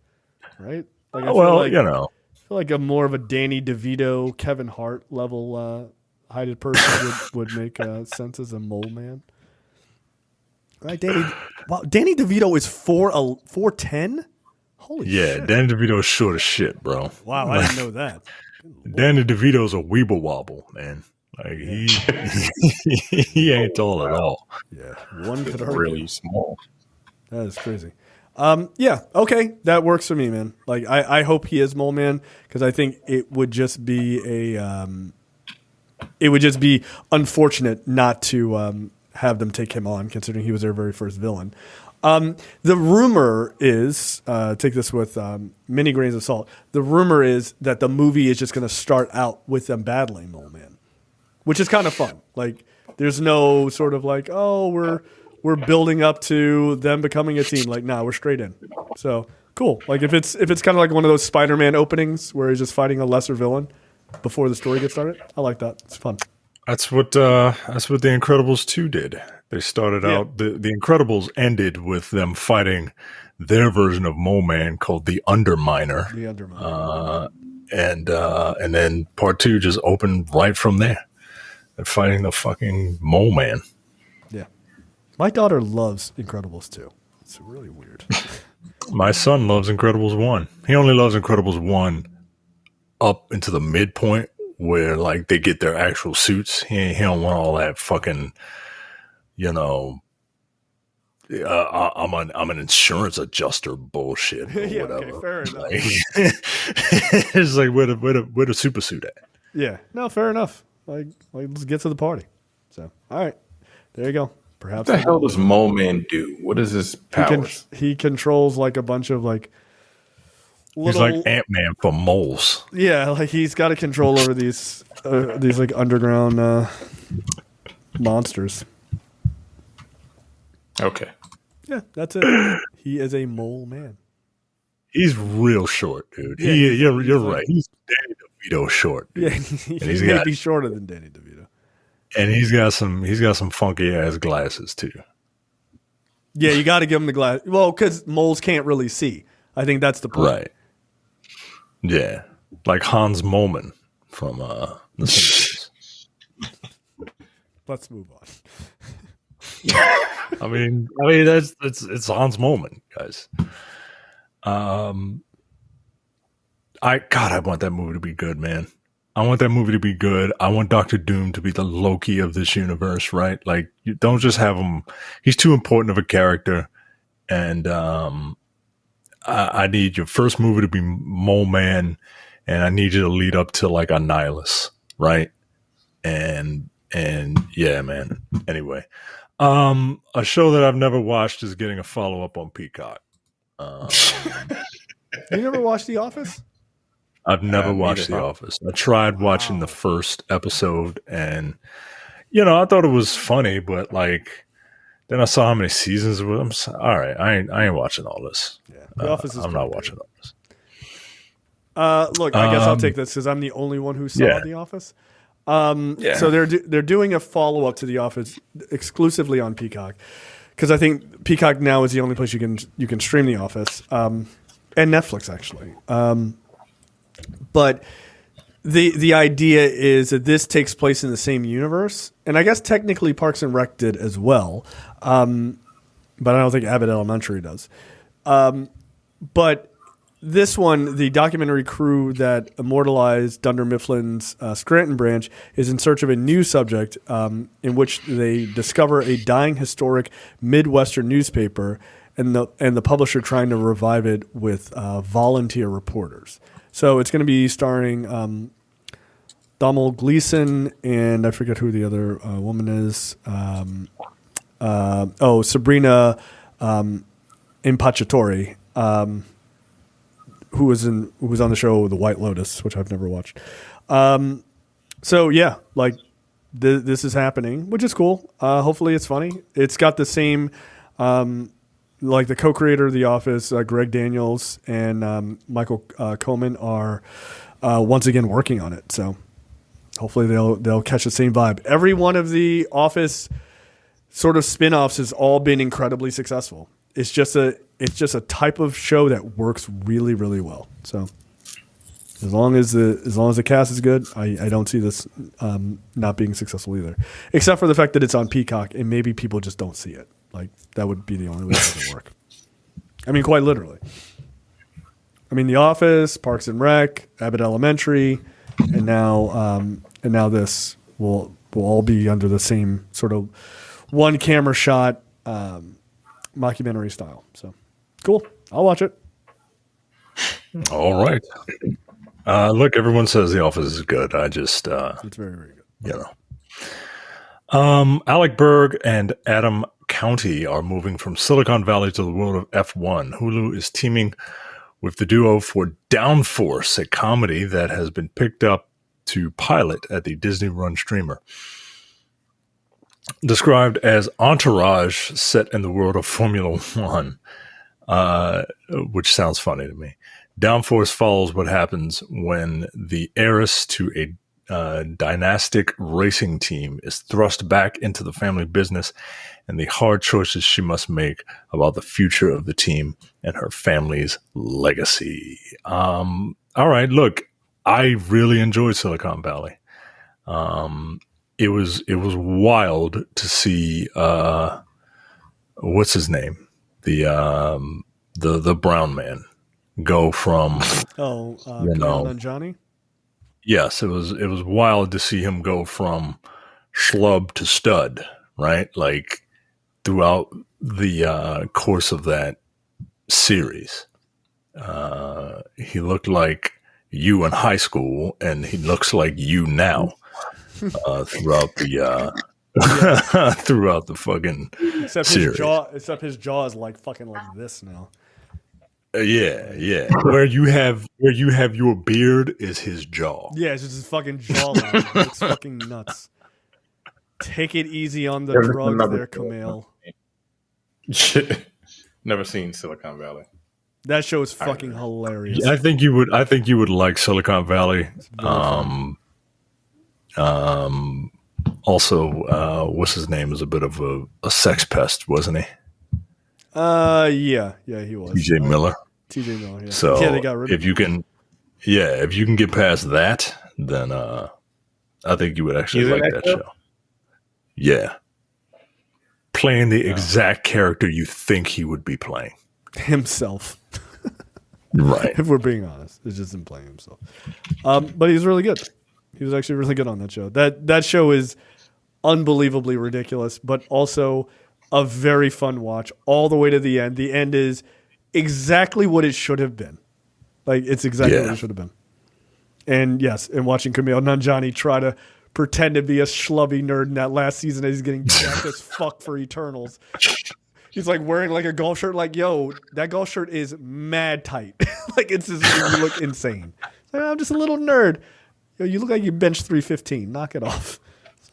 A: Right? Like, I feel like a more of a Danny DeVito, Kevin Hart level heighted person would make sense as a Mole Man. Right, Danny DeVito is 4'10". Holy shit.
B: Yeah, Danny DeVito is short as shit, bro.
A: Wow, I didn't know that.
B: Danny DeVito's a weeble wobble, man. Like he ain't tall at all.
A: Yeah, one could argue.
C: Really small.
A: That is crazy. Yeah, okay, that works for me, man. Like, I hope he is Mole Man because I think it would just be unfortunate not to have them take him on, considering he was their very first villain. The rumor is, take this with many grains of salt. The rumor is that the movie is just going to start out with them battling Mole Man, which is kind of fun. Like, there's no sort of like, oh, we're building up to them becoming a team. Like, nah, we're straight in. So cool. Like, if it's kind of like one of those Spider-Man openings where he's just fighting a lesser villain before the story gets started, I like that. It's fun.
B: That's what The Incredibles 2 did. They started out, the Incredibles ended with them fighting their version of Mole Man called the Underminer.
A: The Underminer.
B: And then part 2 just opened right from there. They're fighting the fucking Mole Man.
A: Yeah. My daughter loves Incredibles 2. It's really weird.
B: My son loves Incredibles 1. He only loves Incredibles 1 up into the midpoint where like they get their actual suits. He don't want all that fucking, I'm an insurance adjuster bullshit or
A: yeah,
B: whatever.
A: okay, fair enough.
B: Like, it's like where the super suit at?
A: Yeah, no, fair enough. Like let's get to the party. So, all right, there you go. Perhaps
C: What the hell does Mole Man do? What is his powers?
A: He controls like a bunch of like
B: he's like Ant-Man for moles.
A: Yeah, like he's got a control over these like underground monsters.
C: Okay.
A: Yeah, that's it. He is a mole man.
B: He's real short, dude.
A: Yeah,
B: you're right. He's Danny DeVito short. Dude.
A: Yeah, he may be shorter than Danny DeVito.
B: And he's got some funky ass glasses too.
A: Yeah, you got to give him the glass. Well, because moles can't really see. I think that's the point.
B: Right. Yeah, like Hans Moleman from The Simpsons.
A: Let's move on.
B: I mean, it's Hans Moleman, guys. I want that movie to be good, man. I want that movie to be good. I want Doctor Doom to be the Loki of this universe, right? Like, you don't just have him. He's too important of a character, and I need your first movie to be Mole Man, and I need you to lead up to like a Nihilus, right? And yeah, man. Anyway, a show that I've never watched is getting a follow-up on Peacock.
A: You never watched The Office?
B: I've never watched The Office. I tried watching the first episode, and I thought it was funny, but like then I saw how many seasons it was. All right, I ain't watching all this.
A: Yeah, The Office is.
B: I'm not watching all this.
A: Look, I guess I'll take this because I'm the only one who saw The Office. So they're doing a follow up to The Office exclusively on Peacock because I think Peacock now is the only place you can stream The Office, and Netflix actually. But the idea is that this takes place in the same universe, and I guess technically Parks and Rec did as well, but I don't think Abbott Elementary does. But this one, the documentary crew that immortalized Dunder Mifflin's Scranton branch is in search of a new subject in which they discover a dying historic Midwestern newspaper, and the publisher trying to revive it with volunteer reporters. So it's going to be starring Domhnall Gleeson, and I forget who the other woman is. Sabrina Impacciatore, who was on the show The White Lotus, which I've never watched. So yeah, like this is happening, which is cool. Hopefully it's funny. It's got the same. Like the co-creator of The Office, Greg Daniels and Michael Coleman are once again working on it. So hopefully they'll catch the same vibe. Every one of the Office sort of spin-offs has all been incredibly successful. It's just a type of show that works really, really well. So as long as the cast is good, I don't see this not being successful either. Except for the fact that it's on Peacock and maybe people just don't see it. Like, that would be the only way it would work. I mean, quite literally. I mean, The Office, Parks and Rec, Abbott Elementary, and now this will all be under the same sort of one camera shot mockumentary style. So, cool. I'll watch it.
B: All right. Look, everyone says The Office is good. I just
A: it's very, very good.
B: Alec Berg and Adam County are moving from Silicon Valley to the world of F1. Hulu is teaming with the duo for Downforce, a comedy that has been picked up to pilot at the Disney-run streamer. Described as Entourage set in the world of Formula One, which sounds funny to me. Downforce follows what happens when the heiress to a dynastic racing team is thrust back into the family business and the hard choices she must make about the future of the team and her family's legacy. All right, look, I really enjoyed Silicon Valley. It was wild to see what's his name, the brown man go from
A: and Johnny.
B: Yes, it was wild to see him go from schlub to stud, right? Like throughout the course of that series, he looked like you in high school, and he looks like you now throughout the throughout the fucking series.
A: Except his jaw is like fucking like this now.
B: Yeah. Where you have your beard is his jaw.
A: Yeah, it's just his fucking jawline. It's fucking nuts. Take it easy on the drugs there, Kumail.
C: Never seen Silicon Valley.
A: That show is fucking hilarious.
B: I think you would like Silicon Valley. Also, what's his name? Was a bit of a sex pest, wasn't he?
A: Yeah, he was.
B: T.J. Miller.
A: T.J. Miller. Yeah.
B: So
A: they got rid of him.
B: If you can get past that, then I think you would actually like that show. Yeah, playing the exact character you think he would be playing
A: himself.
B: Right.
A: If we're being honest, it's just him playing himself. But he's really good. He was actually really good on that show. That show is unbelievably ridiculous, but also a very fun watch all the way to the end. The end is exactly what it should have been. Like, it's exactly what it should have been. And yes, and watching Kumail Nanjiani try to pretend to be a schlubby nerd in that last season as he's getting jacked as fuck for Eternals. He's like wearing like a golf shirt. Like, yo, that golf shirt is mad tight. Like, it's just, you look insane. Like, I'm just a little nerd. Yo, you look like you bench 315. Knock it off.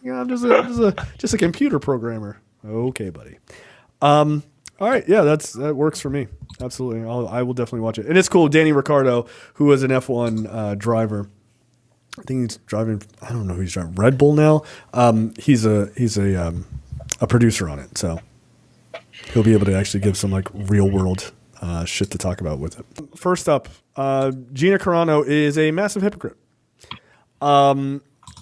A: Like, I'm just a computer programmer. Okay, buddy. All right, yeah, that works for me. Absolutely, I will definitely watch it. And it's cool. Danny Ricciardo, who was an F1 driver, I think he's driving. I don't know who he's driving. Red Bull now. He's a producer on it, so he'll be able to actually give some like real world shit to talk about with it. First up, Gina Carano is a massive hypocrite.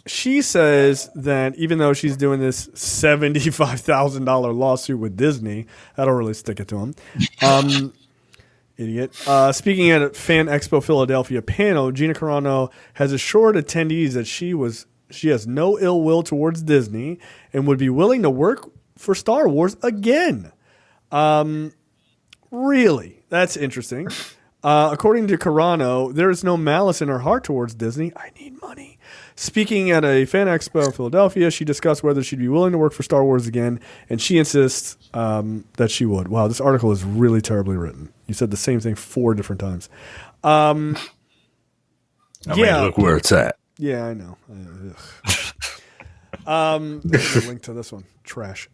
A: She says that even though she's doing this $75,000 lawsuit with Disney, that'll really stick it to him. Idiot. Speaking at a Fan Expo Philadelphia panel, Gina Carano has assured attendees that she has no ill will towards Disney and would be willing to work for Star Wars again. Really? That's interesting. According to Carano, there is no malice in her heart towards Disney. I need money. Speaking at a Fan Expo in Philadelphia, she discussed whether she'd be willing to work for Star Wars again, and she insists that she would. Wow, this article is really terribly written. You said the same thing 4 different times. I mean,
B: look where it's at.
A: Yeah, I know. There's a link to this one. Trash.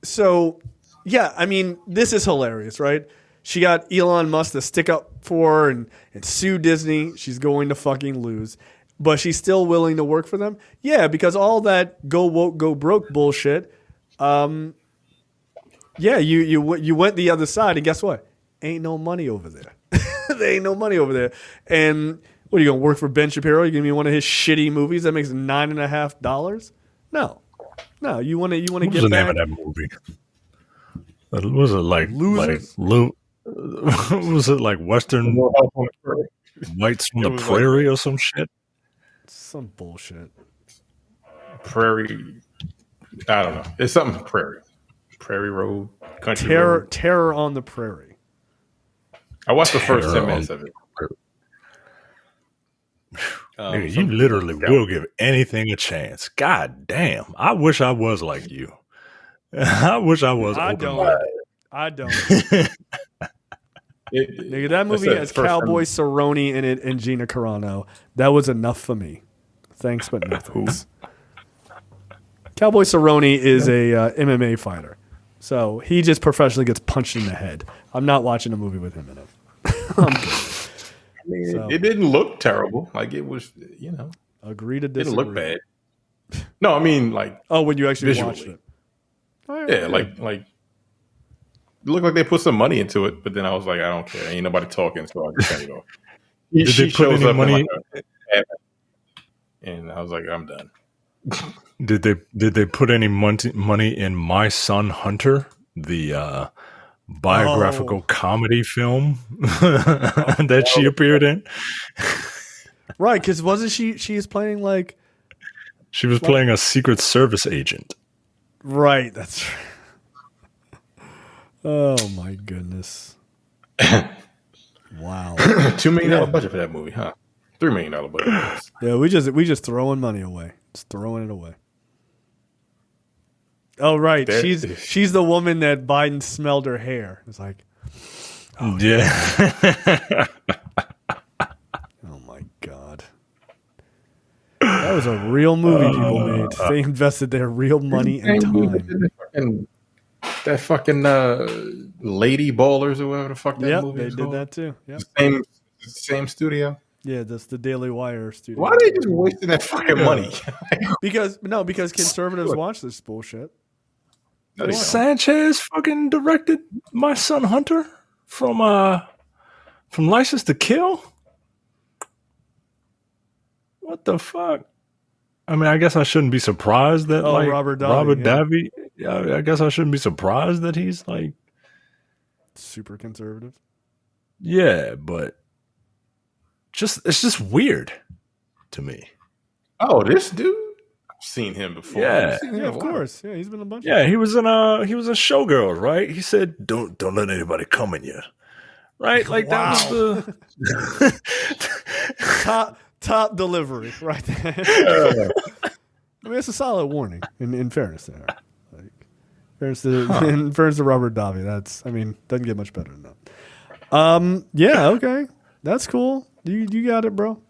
A: So, yeah, I mean, this is hilarious, right? She got Elon Musk to stick up for her and sue Disney. She's going to fucking lose. But she's still willing to work for them? Yeah, because all that go woke, go broke bullshit. You went the other side, and guess what? Ain't no money over there. There ain't no money over there. And what, are you going to work for Ben Shapiro? You going to be in one of his shitty movies that makes $9.50? No, you want to get back. What was the name of that movie?
B: Was it like
A: Losers?
B: Was it like Western Whites from the Prairie or some shit?
A: Some bullshit.
C: Prairie. I don't know. It's something Prairie. Prairie Road. Country
A: Road.
C: Road.
A: Terror on the Prairie.
C: I watched the first 10 minutes of it.
B: You literally will give anything a chance. God damn. I wish I was like you. I wish I was.
A: I don't. Nigga, that movie has Cowboy Cerrone in it and Gina Carano. That was enough for me. Thanks, but no thanks. Cowboy Cerrone is a MMA fighter. So he just professionally gets punched in the head. I'm not watching a movie with him in it. I'm good.
C: It didn't look terrible. Like, it was,
A: Agree to disagree.
C: It didn't look bad. No, I mean, like.
A: Oh, when you actually
C: visually.
A: watched it.
C: Yeah, like it looked like they put some money into it, but then I was like, I don't care. Ain't nobody talking, so I just cut it off.
B: Did they put any money?
C: And I was like, I'm done.
B: Did they put any money in My Son Hunter, the biographical comedy film that she appeared in?
A: Right, because wasn't she is playing like.
B: She was playing a Secret Service agent.
A: Right, that's right. Oh my goodness! Wow,
C: $2 million budget for that movie, huh? $3 million budget.
A: Yeah, we just throwing money away. Just throwing it away. Oh, right. She's the woman that Biden smelled her hair. It's like,
B: yeah.
A: oh my God. That was a real movie people made. They invested their real money and time.
C: That fucking Lady Ballers or whatever the fuck that movie is
A: they did
C: called.
A: that too. Yep.
C: Same studio.
A: Yeah, that's the Daily Wire studio.
C: Why are they just wasting that fucking money?
A: Because conservatives watch this bullshit.
C: No,
B: Sanchez fucking directed My Son Hunter from License to Kill. What the fuck? I mean, I guess I shouldn't be surprised that
A: Robert Davi.
B: Yeah, I guess I shouldn't be surprised that he's like
A: super conservative.
B: Yeah, but it's just weird to me.
C: Oh, this dude? I've seen him before.
B: Yeah,
A: of course. Yeah, he's been a bunch.
B: Yeah, he was in Showgirls, right? He said, "Don't let anybody come in you." Right? Like that was the
A: top delivery right there. I mean, it's a solid warning in fairness there. Like, in fairness to Robert Davi, doesn't get much better than that. Yeah, okay. That's cool. You got it, bro.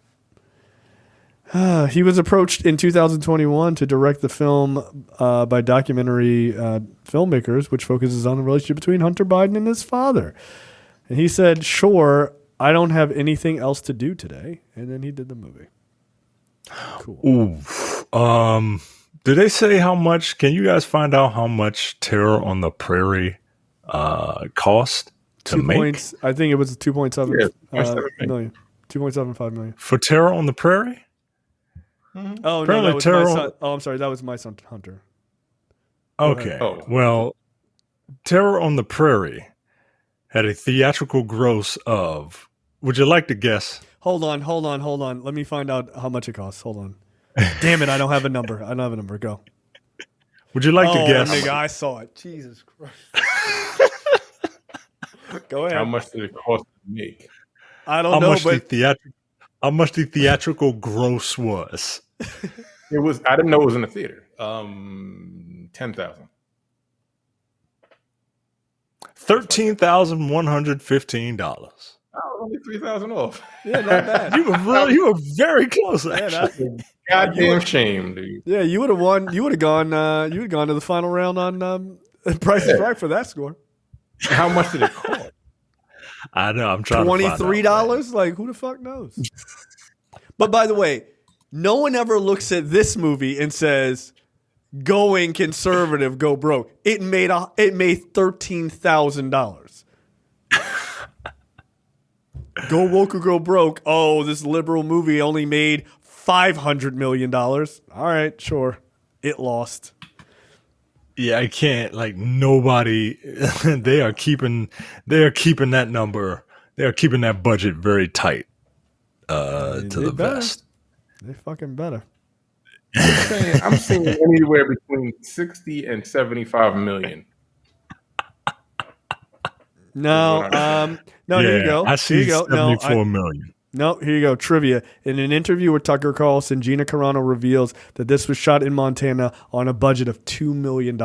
A: He was approached in 2021 to direct the film by documentary filmmakers, which focuses on the relationship between Hunter Biden and his father. And he said, "Sure, I don't have anything else to do today." And then he did the movie. Cool.
B: Ooh. Did they say how much? Can you guys find out how much Terror on the Prairie cost to make?
A: I think it was 2.7 million. 2.75 million.
B: For Terror on the Prairie?
A: Mm-hmm. Oh, no, that was My Son. Oh, I'm sorry. That was My Son Hunter.
B: Okay. Well, Terror on the Prairie had a theatrical gross of, would you like to guess?
A: Hold on. Let me find out how much it costs. Hold on. Damn it, I don't have a number. Go.
B: Would you like to guess?
A: Nigga, I saw it. Jesus Christ. Go ahead.
C: How much did it cost to make?
A: I don't know,
B: how much the theatrical gross was?
C: It was. I didn't know it was in the theater. $10,000.
B: $13,115.
C: Oh, only $3,000 off.
A: Yeah, not bad.
B: You were very close. Actually.
C: Goddamn shame, dude.
A: Yeah, you would have won. You would have gone. You would have gone to the final round on Price is Right for that score.
C: How much did it cost?
B: I know. I'm trying.
A: $23. Like, who the fuck knows? But by the way, no one ever looks at this movie and says, "Going conservative, go broke." It made $13,000. Go woke or go broke. Oh, this liberal movie only made $500 million. All right, sure. It lost.
B: Yeah, I can't. Like, nobody. They are keeping that number. They are keeping that budget very tight. To the vest.
A: They fucking better.
C: I'm seeing anywhere between 60 and 75 million.
A: No, here you go.
B: I see 74 million.
A: No, here you go. Trivia. In an interview with Tucker Carlson, Gina Carano reveals that this was shot in Montana on a budget of $2 million.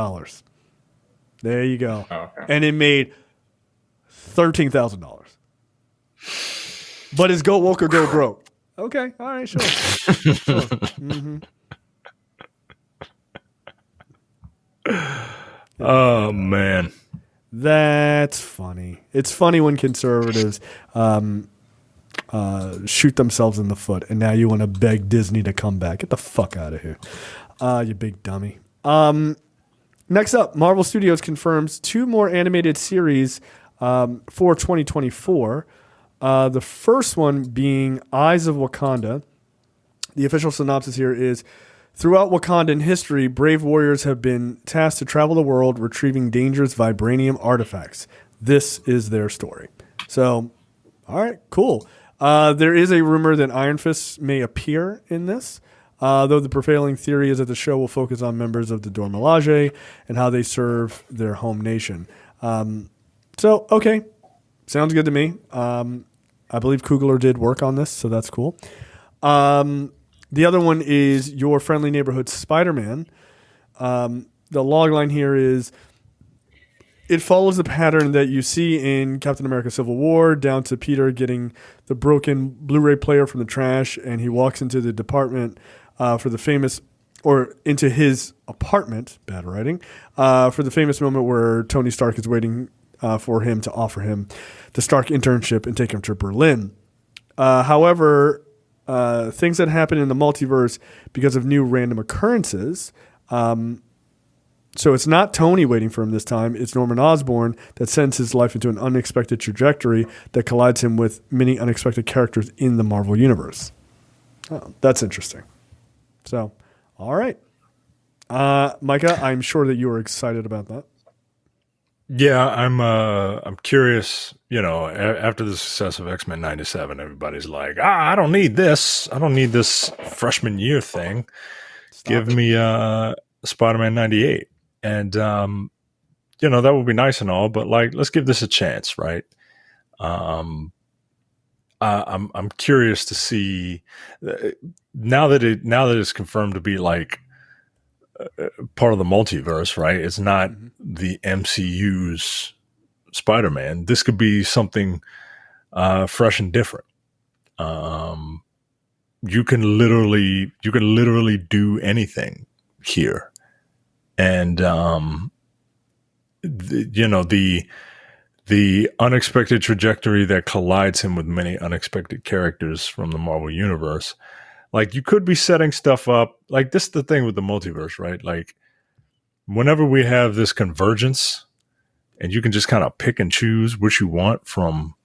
A: There you go.
C: Oh, okay.
A: And it made $13,000. But it's go woke or go broke. Okay. All right, sure. Mm-hmm.
B: Oh, man.
A: That's funny. It's funny when conservatives shoot themselves in the foot, and now you want to beg Disney to come back. Get the fuck out of here, you big dummy. Next up, Marvel Studios confirms 2 more animated series for 2024. The first one being Eyes of Wakanda. The official synopsis here is: throughout Wakandan history, brave warriors have been tasked to travel the world retrieving dangerous vibranium artifacts. This is their story. So, all right, cool. There is a rumor that Iron Fist may appear in this, though the prevailing theory is that the show will focus on members of the Dora Milaje and how they serve their home nation. So, okay, sounds good to me. I believe Coogler did work on this, so that's cool. The other one is Your Friendly Neighborhood Spider-Man. the log line here is it follows the pattern that you see in Captain America Civil War, down to Peter getting the broken Blu-ray player from the trash, and he walks into the department for the famous, or into his apartment, bad writing, for the famous moment where Tony Stark is waiting for him to offer him the Stark internship and take him to Berlin. However, things that happen in the multiverse because of new random occurrences. So it's not Tony waiting for him this time. It's Norman Osborn that sends his life into an unexpected trajectory that collides him with many unexpected characters in the Marvel Universe. Oh, that's interesting. So, all right. Micah, I'm sure that you were excited about that.
B: Yeah, I'm curious. After the success of X-Men '97, everybody's like, I don't need this. I don't need this freshman year thing. Give me Spider-Man '98, and that would be nice and all, but let's give this a chance, right? I'm curious to see now that it's confirmed to be part of the multiverse, right? It's not the MCU's Spider-Man. This could be something fresh and different. You can literally do anything here, and the unexpected trajectory that collides him with many unexpected characters from the Marvel Universe. You could be setting stuff up. This is the thing with the multiverse, right? Whenever we have this convergence, and you can just kind of pick and choose what you want from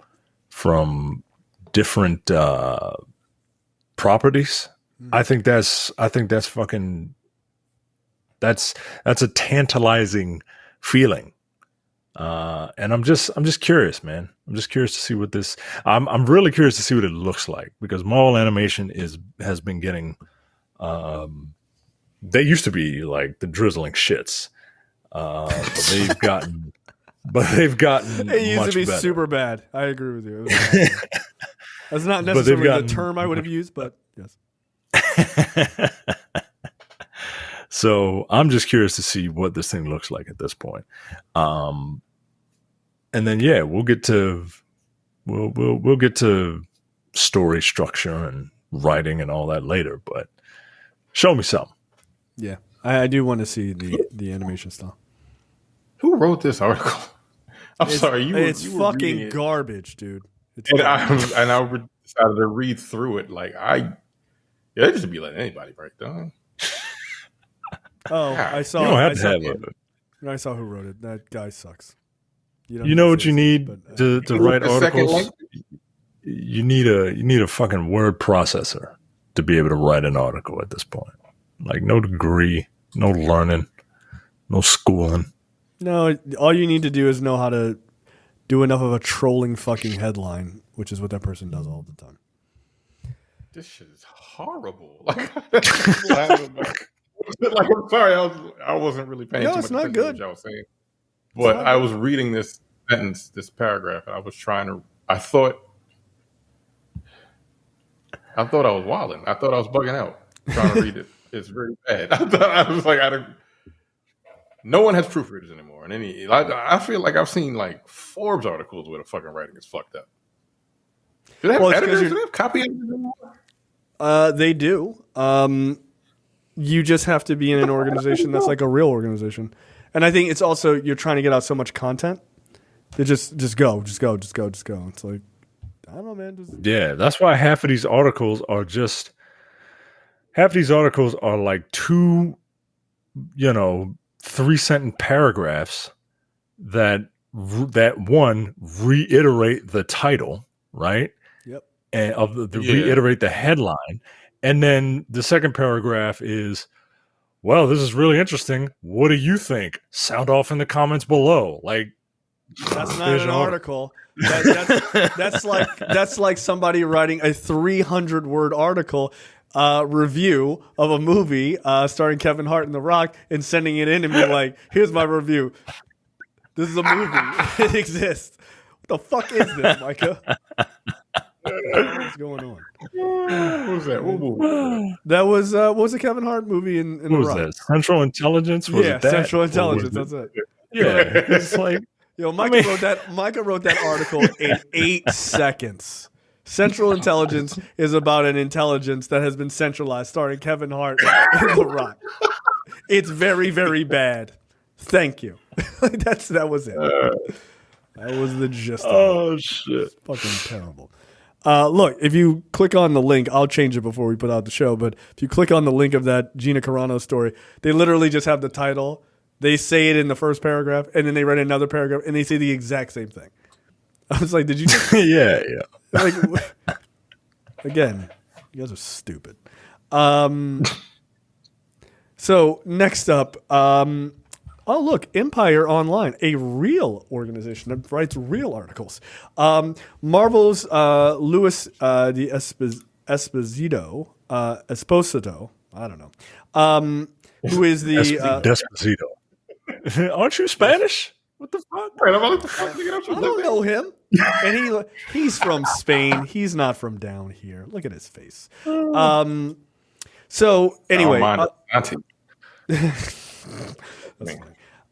B: different properties. I think that's fucking that's a tantalizing feeling. And I'm just curious, man. I'm just curious to see what this. I'm really curious to see what it looks like, because Marvel Animation has been getting. They used to be like the drizzling shits, but they've gotten.
A: It used
B: much
A: to be
B: better.
A: super bad. I agree with you. That's not necessarily the term I would have used, but yes.
B: So I'm just curious to see what this thing looks like at this point. And then we'll get to story structure and writing and all that later, but show me something.
A: Yeah. I do want to see the animation style.
C: Who wrote this article? Sorry,
A: it's fucking garbage, dude.
C: I decided to read through it. They just be letting anybody write down.
A: Oh, I saw.
B: You don't have to have it.
A: I saw who wrote it. That guy sucks.
B: You know what you need to write articles? You need a fucking word processor to be able to write an article at this point. No degree, no learning, no schooling.
A: No, all you need to do is know how to do enough of a trolling fucking headline, which is what that person does all the time.
C: This shit is horrible. I'm sorry, I wasn't really paying too much attention to what y'all was saying. But I was reading this sentence, this paragraph, and I thought I was wilding. I thought I was bugging out trying to read it. It's very bad. I was like, no one has proofreaders anymore. And I feel like I've seen Forbes articles where the fucking writing is fucked up. Do they have editors? Do they have copy editors anymore?
A: They do. You just have to be in an organization that's like a real organization. And I think it's also you're trying to get out so much content. They just go. It's like, I don't know, man.
B: Yeah, that's why half of these articles are like two, 3-sentence paragraphs that one reiterate the title, right?
A: Yep.
B: And reiterate the headline. And then the second paragraph is, well, this is really interesting. What do you think? Sound off in the comments below.
A: That's not an article. That's like somebody writing a 300-word article review of a movie starring Kevin Hart and The Rock and sending it in and being like, here's my review. This is a movie. It exists. What the fuck is this, Micah? What's going on?
C: What was that? What movie?
A: That was what was the Kevin Hart movie in
B: What
A: The
B: was
A: Rock?
B: that? Central Intelligence? Was
A: Yeah,
B: it that?
A: Central
B: Or was
A: Intelligence.
B: it-
A: That's it.
B: Yeah, it's like
A: Yo, Micah wrote that. Micah wrote that article in 8 seconds. Central Intelligence is about an intelligence that has been centralized, starring Kevin Hart and The Rock. It's very, very bad. Thank you. That was it. That was the gist.
B: oh shit.
A: Fucking terrible. Look, if you click on the link, I'll change it before we put out the show. But if you click on the link of that Gina Carano story, they literally just have the title. They say it in the first paragraph, and then they write another paragraph, and they say the exact same thing. I was like, did you just
B: yeah.
A: like again? You guys are stupid. So next up, oh look, Empire Online, a real organization that writes real articles. Marvel's Louis de Esposito, I don't know, who is the
B: Despacito. Aren't you Spanish? What the fuck?
C: Wait, I'm like, the fuck, nigga,
A: I don't know him. And he's from Spain. He's not from down here. Look at his face. So anyway,
C: Auntie.
A: that's funny.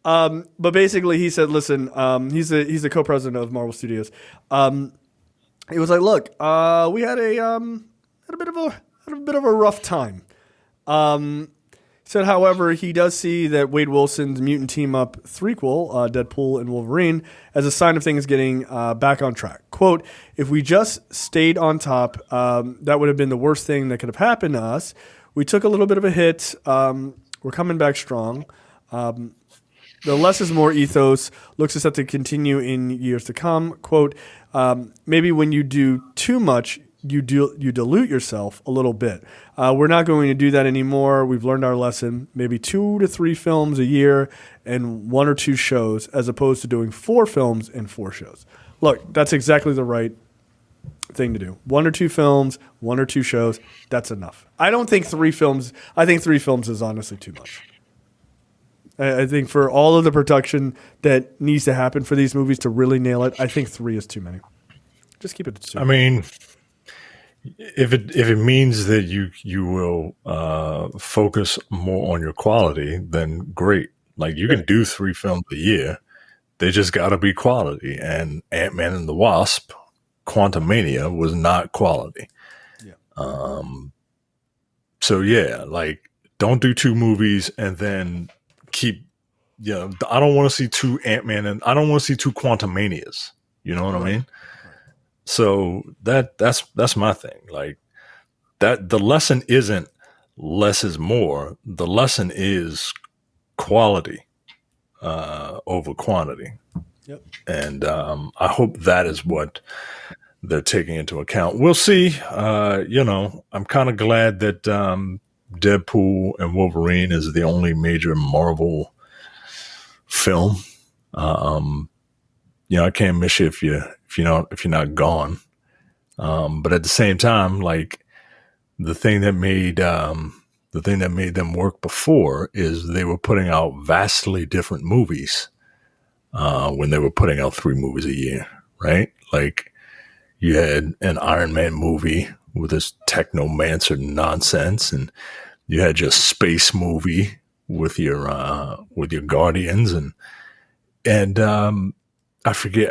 A: But basically, he said, "Listen, he's a co-president of Marvel Studios. He was like, look, we had a bit of a rough time. Said, however, he does see that Wade Wilson's mutant team-up threequel, Deadpool and Wolverine, as a sign of things getting back on track. Quote, if we just stayed on top, that would have been the worst thing that could have happened to us. We took a little bit of a hit. We're coming back strong. The less is more ethos looks set to continue in years to come. Quote, maybe when you do too much, you dilute yourself a little bit. We're not going to do that anymore. We've learned our lesson. Maybe 2 to 3 films a year and 1 or 2 shows, as opposed to doing 4 films and 4 shows. Look, that's exactly the right thing to do. 1 or 2 films, 1 or 2 shows. That's enough. I don't think 3 films. I think 3 films is honestly too much. I think for all of the production that needs to happen for these movies to really nail it, I think 3 is too many. Just keep it to 2.
B: I mean, if it means that you will focus more on your quality, then great. Like, you can do 3 films a year. They just got to be quality. And Ant-Man and the Wasp, Quantumania, was not quality.
A: Yeah.
B: So yeah, like, don't do 2 movies and then keep. I don't want to see 2 Ant-Man and I don't want to see 2 Quantumanias. You know what I mean? So that's my thing. Like, that the lesson isn't less is more. The lesson is quality over quantity.
A: Yep.
B: And I hope that is what they're taking into account. We'll see. I'm kind of glad that Deadpool and Wolverine is the only major Marvel film. I can't miss you if you're not gone. But at the same time, like, the thing that made them work before is they were putting out vastly different movies when they were putting out 3 movies a year, right? Like, you had an Iron Man movie with this technomancer nonsense, and you had your space movie with your Guardians, and I forget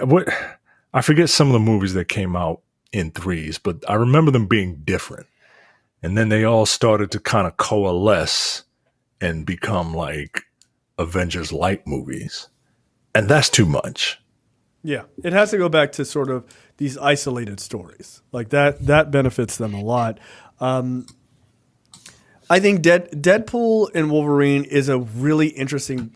B: some of the movies that came out in 3s, but I remember them being different. And then they all started to kind of coalesce and become like Avengers light movies. And that's too much.
A: Yeah. It has to go back to sort of these isolated stories. Like, that benefits them a lot. I think Deadpool and Wolverine is a really interesting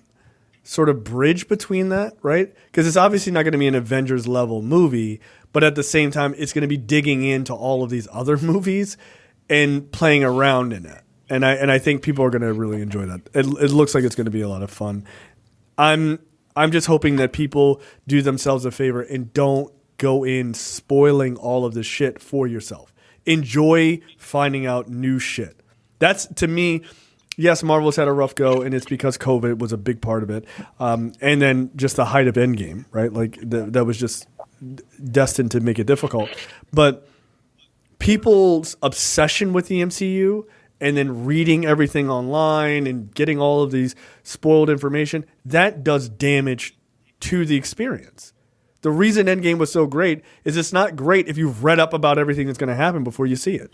A: sort of bridge between that, right? Because it's obviously not going to be an Avengers level movie, but at the same time, it's going to be digging into all of these other movies and playing around in it. And I think people are going to really enjoy that. It looks like it's going to be a lot of fun. I'm just hoping that people do themselves a favor and don't go in spoiling all of this shit for yourself. Enjoy finding out new shit. That's, to me, yes, Marvel's had a rough go, and it's because COVID was a big part of it. And then just the height of Endgame, right? Like, that was just destined to make it difficult. But people's obsession with the MCU and then reading everything online and getting all of these spoiled information, that does damage to the experience. The reason Endgame was so great is it's not great if you've read up about everything that's going to happen before you see it.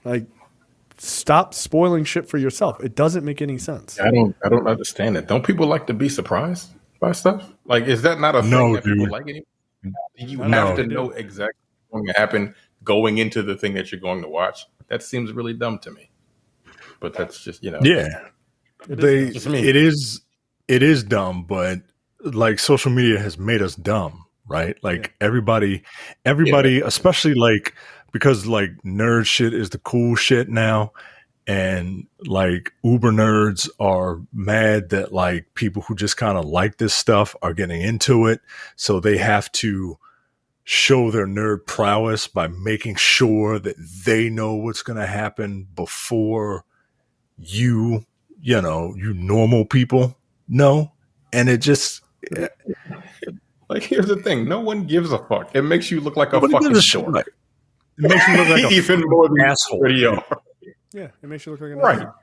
A: Like, stop spoiling shit for yourself. It doesn't make any sense.
C: I don't understand it. Don't people like to be surprised by stuff? Like, is that not a thing that people like anymore? You have to know exactly what's going to happen going into the thing that you're going to watch. That seems really dumb to me. But that's just,
B: Yeah. It is dumb, but like social media has made us dumb, right? Like everybody, especially like, because like nerd shit is the cool shit now. And like uber nerds are mad that like people who just kind of like this stuff are getting into it. So they have to show their nerd prowess by making sure that they know what's going to happen before you normal people know. And it just
C: like, here's the thing. No one gives a fuck. It makes you look like a fucking dork.
B: It makes you look like
C: even more than
B: asshole.
A: Yeah, it makes you look like an
C: right.
A: asshole.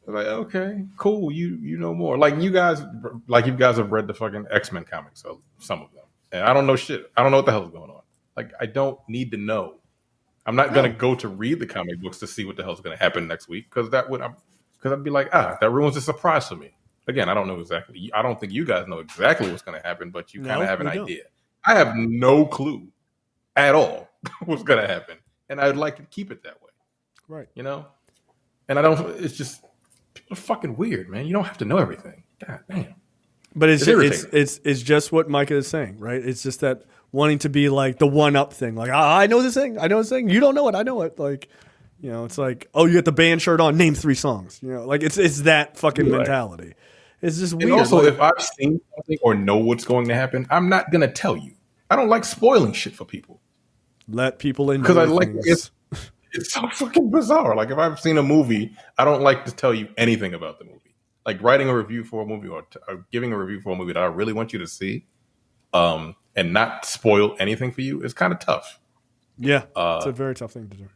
C: Like, okay, cool. You know more. Like you guys have read the fucking X-Men comics, so some of them. And I don't know shit. I don't know what the hell's going on. Like, I don't need to know. I'm not gonna go to read the comic books to see what the hell's gonna happen next week because I'd be like, that ruins the surprise for me. Again, I don't know exactly. I don't think you guys know exactly what's gonna happen, but you kind of have an idea. I have no clue at all what's gonna happen, and I'd like to keep it that way.
A: Right.
C: And I don't. It's just people are fucking weird, man. You don't have to know everything. God damn.
A: But it's just what Micah is saying, right? It's just that wanting to be like the one-up thing. Like, I know this thing. You don't know it. I know it. Like, it's like, oh, you got the band shirt on. Name 3 songs. Like it's that fucking mentality. It's just weird.
C: And also, if I've seen something or know what's going to happen, I'm not gonna tell you. I don't like spoiling shit for people.
A: Let people enjoy
C: because I like
A: things.
C: It's so fucking bizarre. Like if I've seen a movie, I don't like to tell you anything about the movie. Like writing a review for a movie or giving a review for a movie that I really want you to see, and not spoil anything for you is kind of tough.
A: Yeah, it's a very tough thing to do.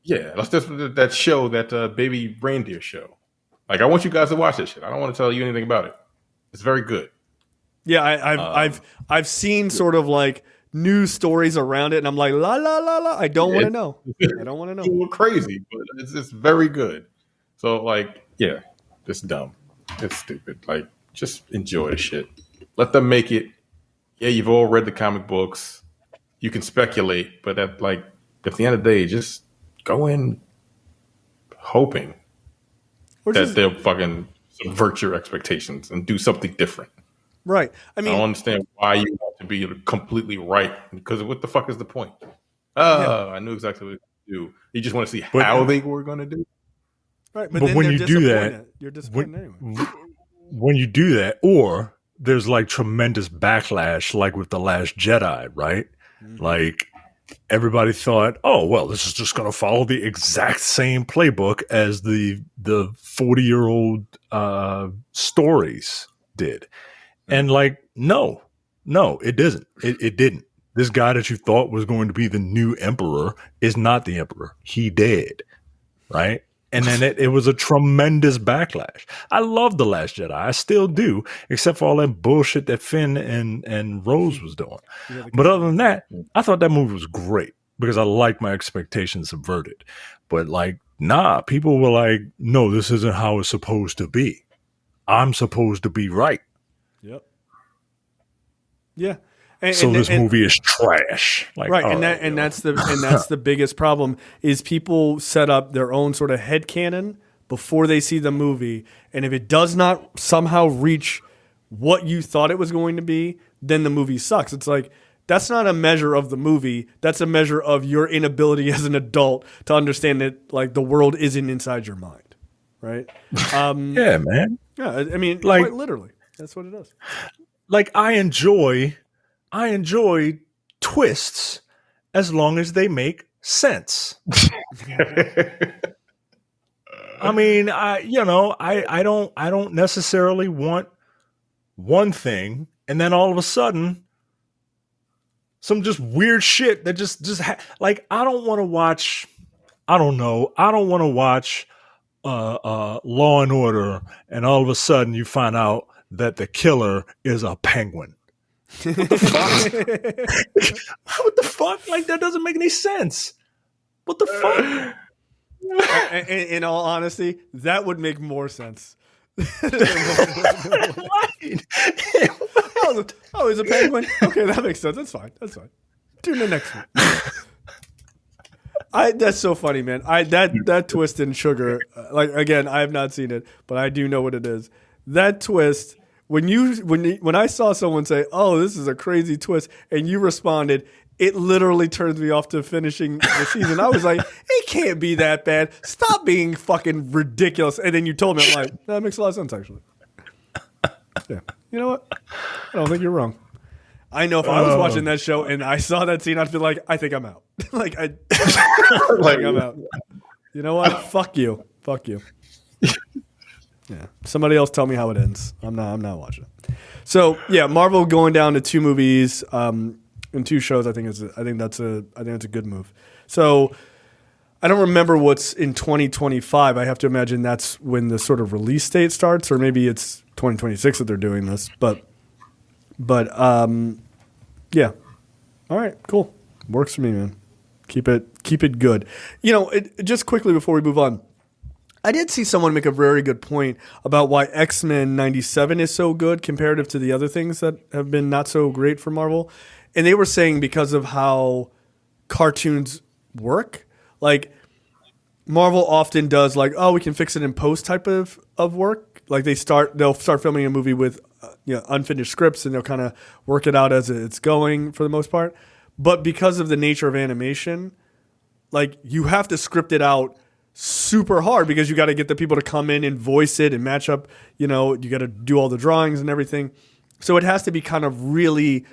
C: Yeah, that's just that show, that baby reindeer show. Like I want you guys to watch that shit. I don't want to tell you anything about it. It's very good.
A: Yeah, I've seen sort of like news stories around it, and I'm like, la la la la. I don't want to know. I don't want to know.
C: It's crazy, but it's very good. So like, yeah, it's dumb. It's stupid. Like, just enjoy the shit. Let them make it. Yeah, you've all read the comic books. You can speculate, but at the end of the day, just go in hoping that they'll fucking subvert your expectations and do something different.
A: Right. I mean,
C: I don't understand why you want to be completely right, because what the fuck is the point? I knew exactly what to do. You just want to see how they were going to do it.
A: Right, but when you do that, you're disappointed anyway.
B: When you do that, or there's like tremendous backlash, like with The Last Jedi, right? Mm-hmm. Like everybody thought, oh well, this is just going to follow the exact same playbook as the 40-year-old stories did, and like no, it doesn't. It didn't. This guy that you thought was going to be the new emperor is not the emperor. He dead, right? And then it was a tremendous backlash. I love The Last Jedi. I still do, except for all that bullshit that Finn and Rose was doing. But other than that, I thought that movie was great because I liked my expectations subverted. But like, nah, people were like, no, this isn't how it's supposed to be. I'm supposed to be right.
A: Yep. Yeah.
B: So this movie is trash. Like,
A: right, and that's the biggest problem is people set up their own sort of headcanon before they see the movie, and if it does not somehow reach what you thought it was going to be, then the movie sucks. It's like that's not a measure of the movie. That's a measure of your inability as an adult to understand that like the world isn't inside your mind, right?
B: Yeah, man.
A: Yeah, I mean, like, quite literally, that's what it is.
B: Like I enjoy twists as long as they make sense. I mean, I don't necessarily want one thing and then all of a sudden some just weird shit that like I don't want to watch. I don't know. I don't want to watch Law and Order, and all of a sudden you find out that the killer is a penguin. What the fuck? What the fuck? Like, that doesn't make any sense. What the fuck?
A: In all honesty, that would make more sense. Oh, he's a penguin? Okay, that makes sense. That's fine. Tune in next week. That's so funny, man. That twist in Sugar, like, again, I have not seen it, but I do know what it is. That twist, when I saw someone say, "Oh, this is a crazy twist," and you responded, it literally turns me off to finishing the season. I was like, it can't be that bad. Stop being fucking ridiculous. And then you told me, I'm like, that makes a lot of sense, actually. Yeah. You know what? I don't think you're wrong. I know if I was watching that show and I saw that scene, I'd be like, I think I'm out. I think I'm out. You know what? Fuck you. Yeah. Somebody else tell me how it ends. I'm not watching it. So yeah, Marvel going down to 2 movies, and 2 shows. I think that's a good move. So I don't remember what's in 2025. I have to imagine that's when the sort of release date starts, or maybe it's 2026 that they're doing this. But yeah. All right, cool. Works for me, man. Keep it good. You know, just quickly before we move on, I did see someone make a very good point about why X-Men 97 is so good comparative to the other things that have been not so great for Marvel. And they were saying because of how cartoons work. Like, Marvel often does, like, oh, we can fix it in post type of work. Like, they'll start filming a movie with unfinished scripts, and they'll kind of work it out as it's going for the most part. But because of the nature of animation, like, you have to script it out super hard because you got to get the people to come in and voice it and match up. You know, you got to do all the drawings and everything. So it has to be kind of really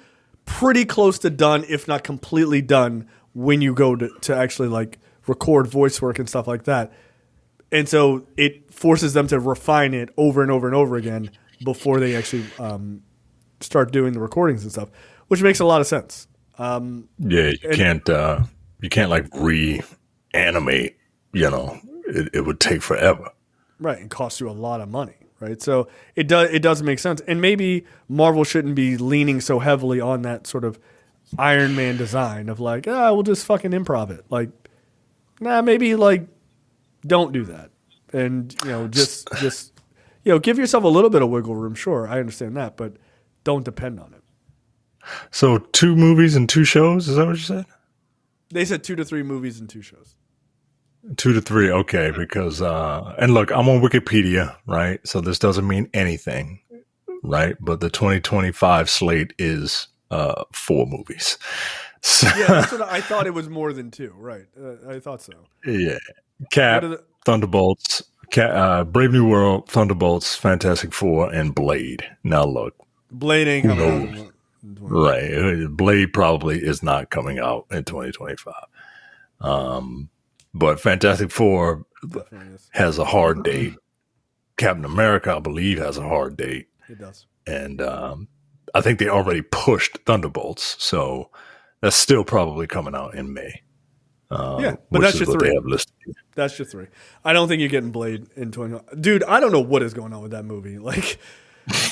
A: pretty close to done, if not completely done, when you go to actually, like, record voice work and stuff like that. And so it forces them to refine it over and over and over again before they actually start doing the recordings and stuff, which makes a lot of sense.
B: You can't like reanimate, it would take forever.
A: Right. And cost you a lot of money. Right. So it does make sense. And maybe Marvel shouldn't be leaning so heavily on that sort of Iron Man design of like, we'll just fucking improv it. Like, maybe like don't do that. And, just give yourself a little bit of wiggle room. Sure. I understand that, but don't depend on it.
B: So 2 movies and 2 shows. Is that what you said?
A: They said 2 to 3 movies and 2 shows.
B: 2 to 3. Okay. Because, and look, I'm on Wikipedia, right? So this doesn't mean anything, right? But the 2025 slate is 4 movies. So,
A: yeah, that's what I thought. It was more than 2, right? I thought so.
B: Yeah. Cap, Thunderbolts, Brave New World, Thunderbolts, Fantastic Four, and Blade. Now look,
A: Blade ain't coming out.
B: Right. Blade probably is not coming out in 2025. But Fantastic Four has a hard date. Captain America, I believe, has a hard date.
A: It does.
B: And I think they already pushed Thunderbolts, so that's still probably coming out in May.
A: Yeah, but that's your 3. That's your 3. I don't think you're getting Blade in 20. Dude, I don't know what is going on with that movie. Like,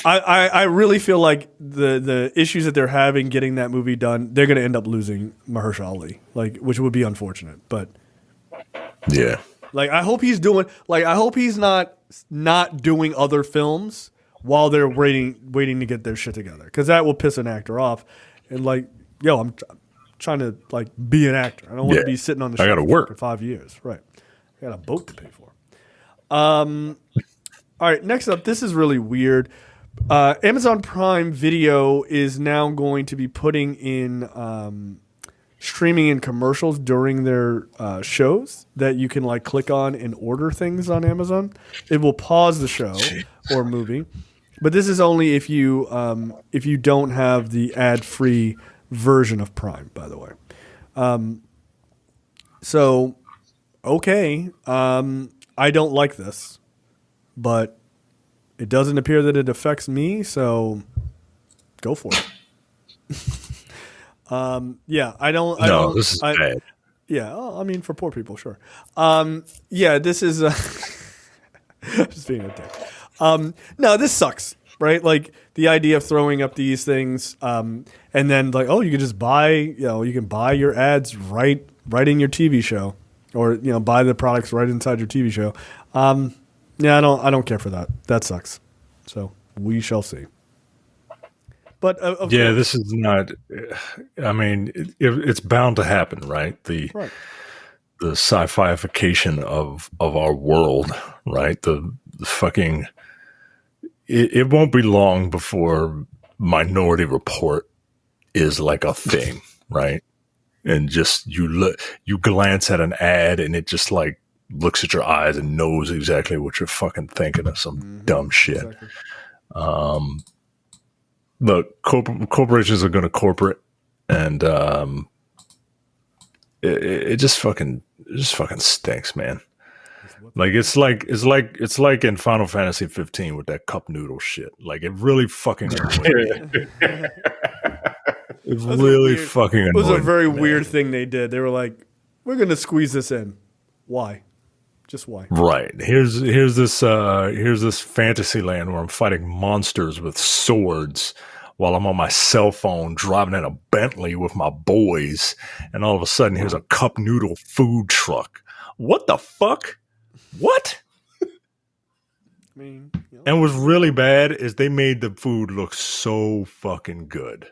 A: I really feel like the issues that they're having getting that movie done, they're going to end up losing Mahershala Ali, like, which would be unfortunate. But
B: yeah,
A: like, I hope he's not doing other films while they're waiting to get their shit together, because that will piss an actor off. And like, I'm trying to like be an actor. I don't want to be sitting on the show for 5 years. Right. I got a boat to pay for. All right, next up, this is really weird. Amazon Prime Video is now going to be putting in streaming in commercials during their shows that you can like click on and order things on Amazon. It will pause the show or movie, but this is only if you don't have the ad-free version of Prime, by the way. So, okay, I don't like this, but it doesn't appear that it affects me, so go for it. Yeah, I don't.
B: This is bad.
A: Yeah, I mean, for poor people, sure. Yeah, this is just being a dick. No, this sucks, right? Like the idea of throwing up these things, and then like, oh, you can just buy, you can buy your ads right in your TV show, or buy the products right inside your TV show. Yeah, I don't care for that. That sucks. So we shall see. But
B: yeah, this is not. I mean, it's bound to happen, right? The sci-fiification of our world, right? The fucking. It won't be long before Minority Report is like a thing, right? And just you glance at an ad and it just like looks at your eyes and knows exactly what you're fucking thinking of some dumb shit. Exactly. Look, corporations are going to corporate, and it just fucking stinks, man. Like it's like in Final Fantasy 15 with that cup noodle shit. Like it really fucking annoyed me. It really fucking annoyed me.
A: It was a very weird thing they did. They were like, "We're going to squeeze this in." Why? Just why?
B: Right. Here's this fantasy land where I'm fighting monsters with swords while I'm on my cell phone driving in a Bentley with my boys, and all of a sudden here's a cup noodle food truck. What the fuck? What?
A: I mean,
B: and what's really bad is they made the food look so fucking good.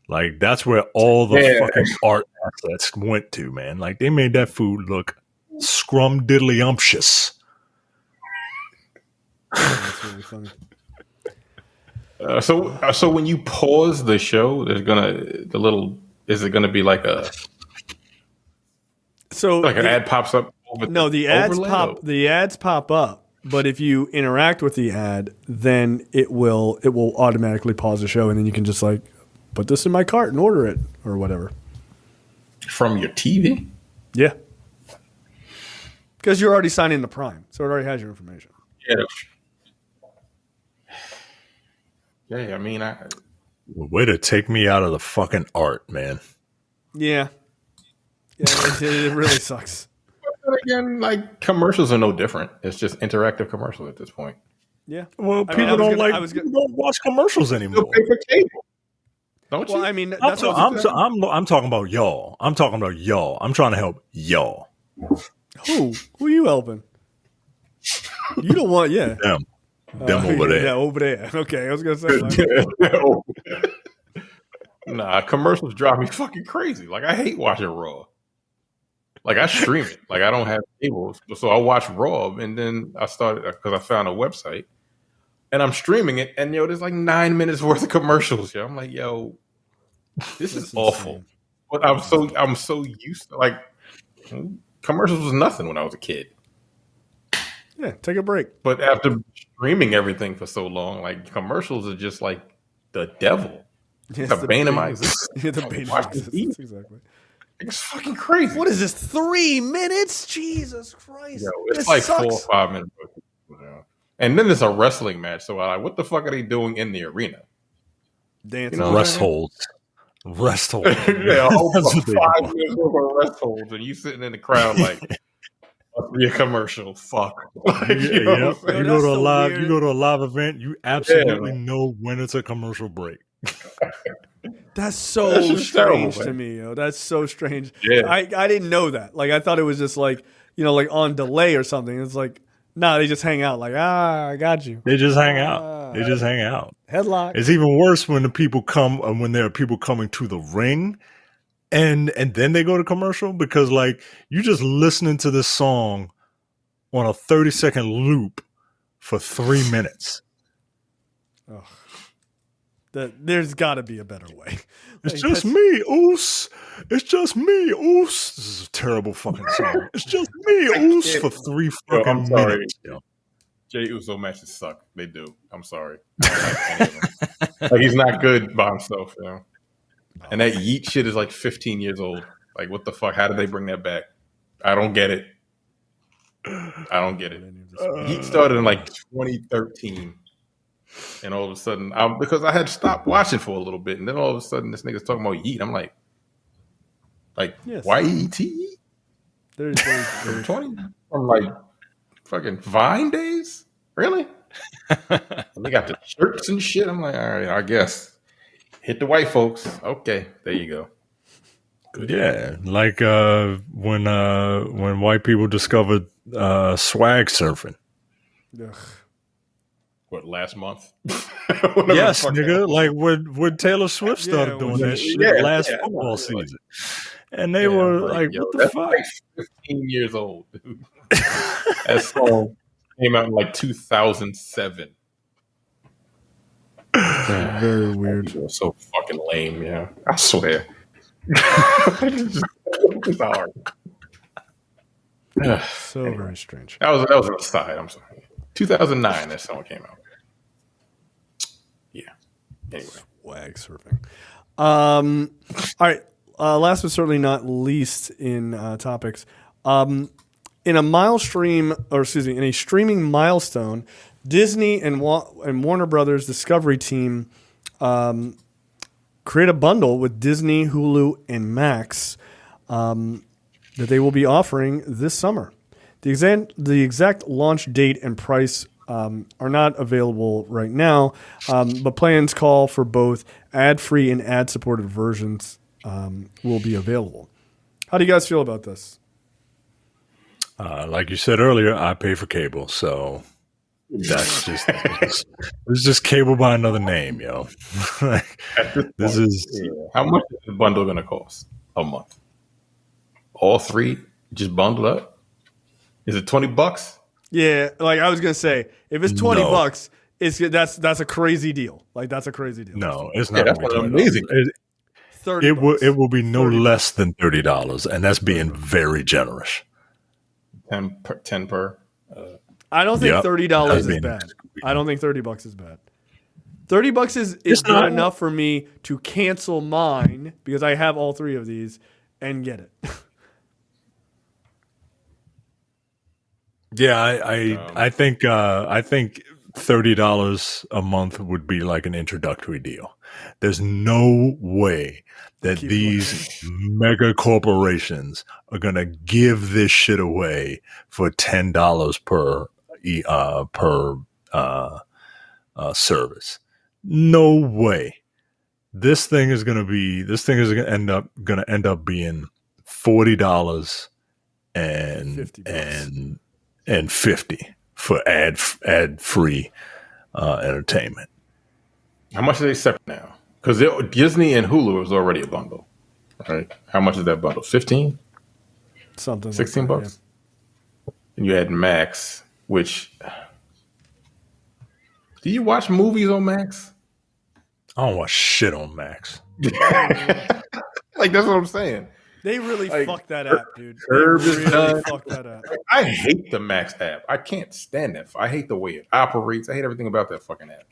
B: Like that's where all the fucking art assets went to, man. Like they made that food look scrum-diddly-umptious.
A: That's really funny.
C: So when you pause the show, is it gonna be like an ad pops up?
A: No, the ads pop up, but if you interact with the ad, then it will automatically pause the show, and then you can just like put this in my cart and order it or whatever
C: from your TV.
A: Yeah. Because you're already signed into Prime, so it already has your information.
C: Yeah, I mean,
B: way to take me out of the fucking art, man.
A: Yeah, it really sucks.
C: But again, like commercials are no different. It's just interactive commercials at this point.
A: Yeah.
B: Well, people don't watch commercials anymore.
C: Pay for cable, don't you?
A: Well, I mean,
B: I'm talking about y'all. I'm talking about y'all. I'm trying to help y'all.
A: Who are you helping? You don't want,
B: them over there.
A: Yeah, over there. Okay, I was gonna say.
C: Nah, commercials drive me fucking crazy. Like I hate watching Raw. Like I stream it. Like I don't have cable, so I watch Raw, and then I started because I found a website, and I'm streaming it, and there's like 9 minutes worth of commercials. I'm like, this is awful. But I'm so used to like. Commercials was nothing when I was a kid.
A: Yeah, take a break.
C: But after streaming everything for so long, like commercials are just like the devil.
A: Yes,
C: the bane of my existence.
A: Yeah, the bane of my existence. Exactly.
C: It's fucking crazy.
A: What is this? 3 minutes? Jesus Christ!
C: It's like sucks. 4 or 5 minutes. And then there's a wrestling match. So what the fuck are they doing in the arena?
A: Dancing.
B: Rest holds. Rest hold.
C: Yeah, 5 minutes of rest holds, and you sitting in the crowd like your commercial. Fuck. Like,
B: you go to a live event, you absolutely know when it's a commercial break.
A: That's so strange to me, yo. That's so strange.
C: Yeah.
A: I didn't know that. Like I thought it was just like like on delay or something. It's like they just hang out. Like I got you.
B: They just hang out.
A: Headlock.
B: It's even worse when the people come when there are people coming to the ring, and then they go to commercial because like you just listening to this song on a 30-second loop for 3 minutes.
A: Oh. There's got to be a better way.
B: It's just me, Oos. It's just me, Oos. This is a terrible fucking song. It's just me, Oos, for 3 fucking minutes. Yo.
C: Jey Uso matches suck. They do. I'm sorry. I don't like any of them. Like he's not good by himself, And that Yeet shit is like 15 years old. Like what the fuck? How did they bring that back? I don't get it. Yeet started in like 2013. And all of a sudden, because I had stopped watching for a little bit, and then all of a sudden, this nigga's talking about Yeet. I'm like, Like
A: Yes.
C: YET?
A: There's
C: 20 from like fucking Vine days? Really? And they got the shirts and shit. I'm like, all right, I guess. Hit the white folks. Okay, there you go. Good.
B: Yeah, like when white people discovered swag surfing.
A: Ugh.
C: What, last month?
B: Yes, nigga. Like when Taylor Swift started doing that shit last football season, and they were like, "What the fuck?"
C: Like 15 years old, dude. That song came out in like 2007.
A: Very weird.
C: People are so fucking lame, yeah. I swear. It's hard.
A: So very strange.
C: That was an aside. I'm sorry. 2009, that song came out. Yeah. Anyway,
A: Swag surfing. All right. Last but certainly not least in topics. In a streaming milestone, Disney and Warner Brothers Discovery team create a bundle with Disney, Hulu, and Max that they will be offering this summer. The exact launch date and price are not available right now, but plans call for both ad-free and ad-supported versions will be available. How do you guys feel about this?
B: Like you said earlier, I pay for cable, so that's just it's just cable by another name, yo. This is
C: how much is the bundle going to cost a month? All three just bundled up? Is it $20?
A: Yeah, like I was gonna say, if it's $20, that's a crazy deal. Like that's a crazy deal.
B: No, it's not.
C: That's amazing.
A: $30.
B: It will be no less than $30, and that's being very generous.
C: 10 per.
A: I don't think $30 is
B: being
A: bad. I don't think $30 is bad. $30 is good enough for me to cancel mine because I have all three of these and get it.
B: Yeah, I think $30 a month would be like an introductory deal. There's no way that these mega corporations are gonna give this shit away for $10 per service. No way. This thing is gonna end up being $40 and $50 for ad free entertainment.
C: How much are they separate now? Because Disney and Hulu is already a bundle, right? How much is that bundle? 15?
A: Something.
C: $16?
A: Like that,
C: Yeah. And you had Max, which do you watch movies on Max?
B: I don't watch shit on Max.
C: Like that's what I'm saying.
A: They really fucked that app, dude.
C: Curb
A: They
C: is
A: really
C: done.
A: fucked that app.
C: I hate the Max app. I can't stand it. I hate the way it operates. I hate everything about that fucking app.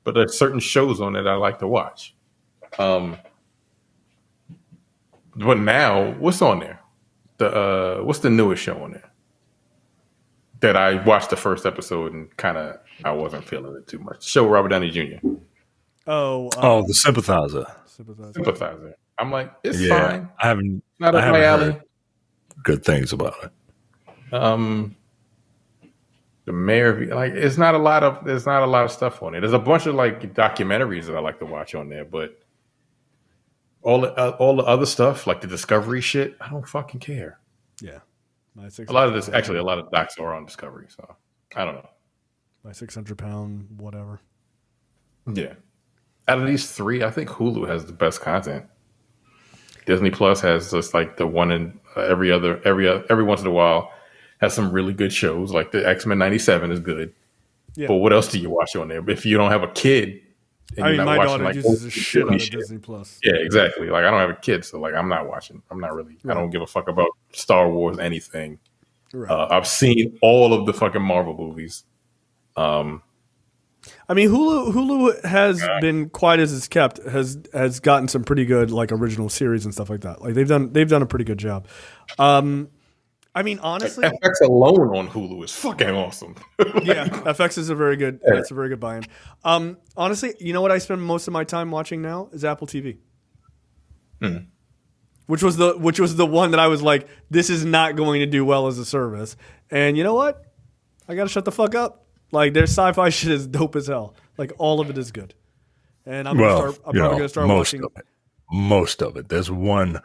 C: But there's certain shows on it I like to watch. But now, what's on there? What's the newest show on there? That I watched the first episode and I wasn't feeling it too much. Show Robert Downey Jr.
B: The Sympathizer.
C: Sympathizer. I'm like, it's fine.
B: I haven't
C: Not up my alley.
B: heard good things about it.
C: The mayor, like, there's not a lot of stuff on it. There's a bunch of like documentaries that I like to watch on there, but all the other stuff, like the Discovery shit, I don't fucking care.
A: Yeah.
C: A lot of docs are on Discovery, so I don't know.
A: My 600-pound whatever.
C: Yeah. Out of these three, I think Hulu has the best content. Disney Plus has just like the one in every once in a while has some really good shows. Like the X-Men 97 is good. Yeah. But what else do you watch on there? If you don't have a kid, and
A: my daughter uses the shit out of Disney Plus.
C: Yeah, exactly. Like I don't have a kid, so like I'm not watching. I'm not really. Right. I don't give a fuck about Star Wars anything. Right. I've seen all of the fucking Marvel movies.
A: I mean, Hulu has been quiet as it's kept. Has gotten some pretty good like original series and stuff like that. Like they've done a pretty good job. I mean, honestly,
C: FX alone on Hulu is fucking awesome.
A: Yeah, FX is a very good. That's a very good buy-in. Honestly, you know what I spend most of my time watching now is Apple TV. which was the one that I was like, this is not going to do well as a service. And you know what? I gotta shut the fuck up. Like, their sci-fi shit is dope as hell. Like, all of it is good. And I'm probably gonna start watching
B: most of it. There's one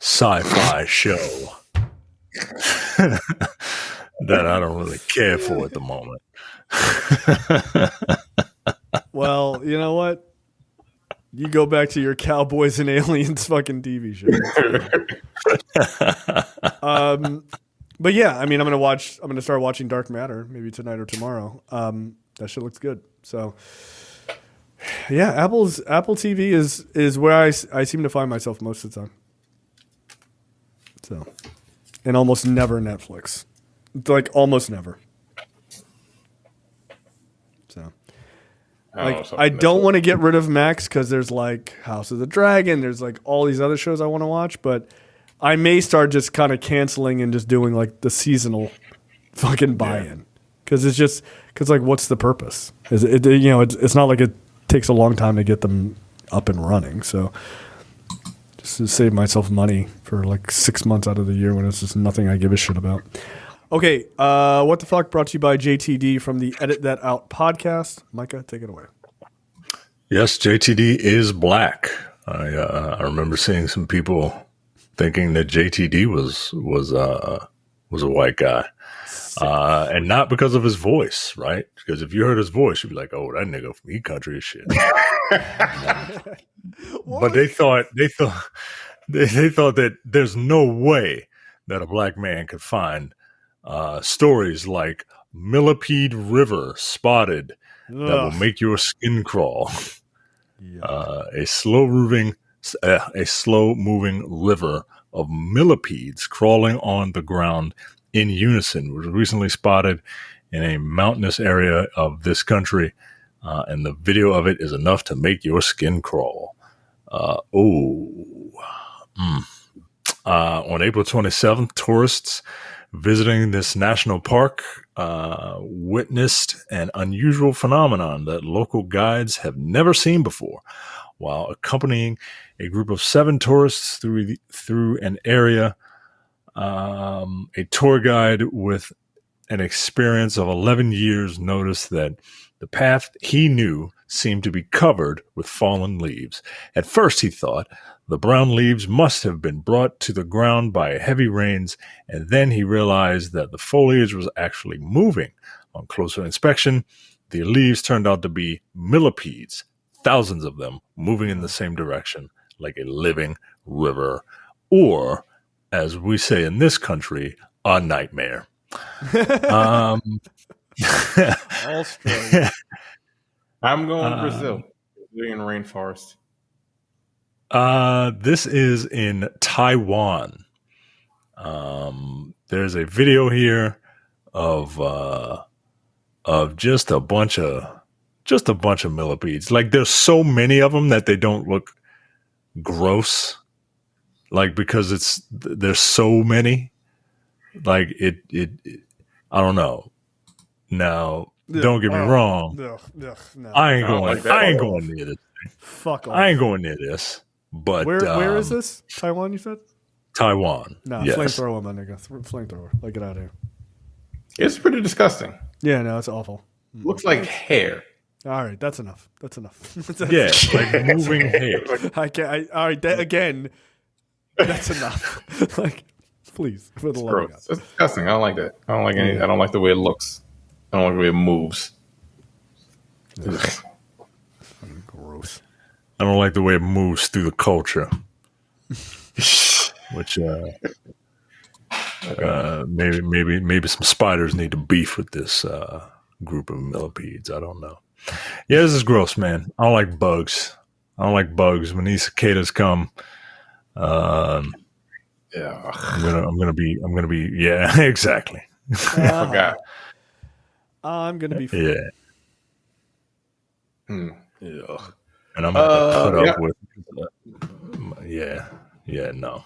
B: sci-fi show that I don't really care for at the moment.
A: Well, you know what? You go back to your Cowboys and Aliens fucking TV show. But yeah, I mean, I'm gonna start watching Dark Matter maybe tonight or tomorrow. That shit looks good. So yeah, Apple TV is where I seem to find myself most of the time. So, and almost never Netflix, like almost never. So. Like, I don't want to get rid of Max because there's like House of the Dragon, there's like all these other shows I want to watch, but I may start just kind of canceling and just doing like the seasonal fucking buy-in because like what's the purpose? It's not like it takes a long time to get them up and running, so just to save myself money for like 6 months out of the year when it's just nothing I give a shit about. Okay, What the Fuck brought to you by JTD from the Edit That Out podcast. Micah, take it away.
B: Yes, JTD is black. I remember seeing some people thinking that JTD was a white guy, and not because of his voice, right? Because if you heard his voice, you'd be like, "Oh, that nigga from E Country is shit." But they thought that there's no way that a black man could find stories like Millipede River spotted that will make your skin crawl. A slow moving river of millipedes crawling on the ground in unison was recently spotted in a mountainous area of this country, and the video of it is enough to make your skin crawl. On April 27th, tourists visiting this national park witnessed an unusual phenomenon that local guides have never seen before. While accompanying a group of 7 tourists through an area, a tour guide with an experience of 11 years noticed that the path he knew seemed to be covered with fallen leaves. At first, he thought the brown leaves must have been brought to the ground by heavy rains, and then he realized that the foliage was actually moving. On closer inspection, the leaves turned out to be millipedes, thousands of them moving in the same direction, like a living river, or, as we say in this country, a nightmare.
A: Australia.
C: I'm going to Brazil. Brazilian rainforest.
B: This is in Taiwan. There's a video here of just a bunch of millipedes. Like, there's so many of them that they don't look gross. Like, because there's so many. Like it I don't know. Now, don't get me wrong.
A: No.
B: I ain't going near this thing.
A: Fuck off.
B: I ain't going near this. But
A: where is this? Taiwan, you said?
B: Taiwan.
A: No,
B: yes.
A: Flamethrower, my nigga. Flamethrower. Like, get out of here.
C: It's pretty disgusting.
A: Yeah, no, it's awful.
C: Looks like hair.
A: All right, that's enough.
B: Yeah, like moving hair.
A: All right, again, that's enough. Like, please, for the love of God.
C: It's disgusting. I don't like that. I don't like any. I don't like the way it looks. I don't like the way it moves.
A: Gross.
B: I don't like the way it moves through the culture. Which maybe some spiders need to beef with this group of millipedes. I don't know. Yeah, this is gross, man. I don't like bugs. When these cicadas come,
C: Yeah.
B: I'm gonna be yeah, exactly.
C: I forgot.
A: I'm gonna be
B: Yeah.
C: Yeah.
B: And I'm gonna put up with no.
C: Yeah. No,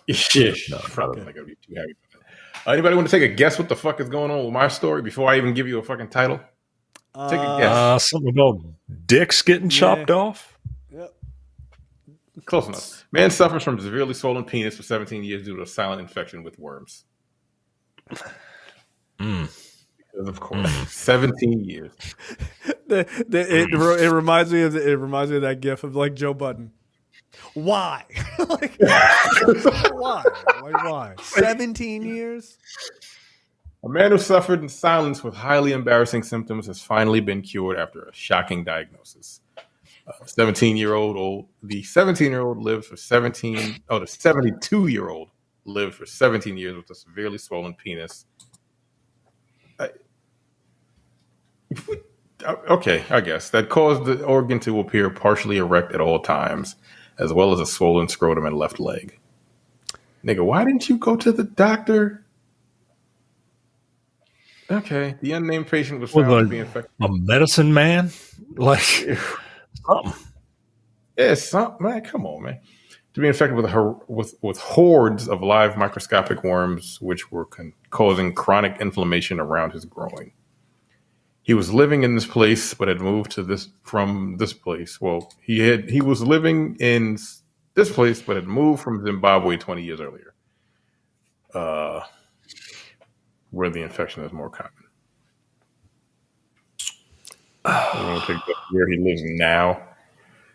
C: probably not gonna be too happy about that. Anybody want to take a guess what the fuck is going on with my story before I even give you a fucking title? Take a guess.
B: Something about dicks getting chopped off.
A: Yep.
C: Close enough. Man suffers from severely swollen penis for 17 years due to a silent infection with worms. Because of course, 17 years.
A: It reminds me of that gif of like Joe Budden. Why? Like, why? Like, why? 17 years?
C: A man who suffered in silence with highly embarrassing symptoms has finally been cured after a shocking diagnosis. The 72-year-old lived for 17 years with a severely swollen penis. Okay, I guess. That caused the organ to appear partially erect at all times, as well as a swollen scrotum and left leg. Nigga, why didn't you go to the doctor? Okay, the unnamed patient was found to be infected.
B: A medicine man? Like, something.
C: Yeah, something, man. Come on, man. To be infected with hordes of live microscopic worms, which were causing chronic inflammation around his groin. He was living in this place, but had moved from this place. Well, he was living in this place, but had moved from Zimbabwe 20 years earlier, where the infection is more common. Where he lives now,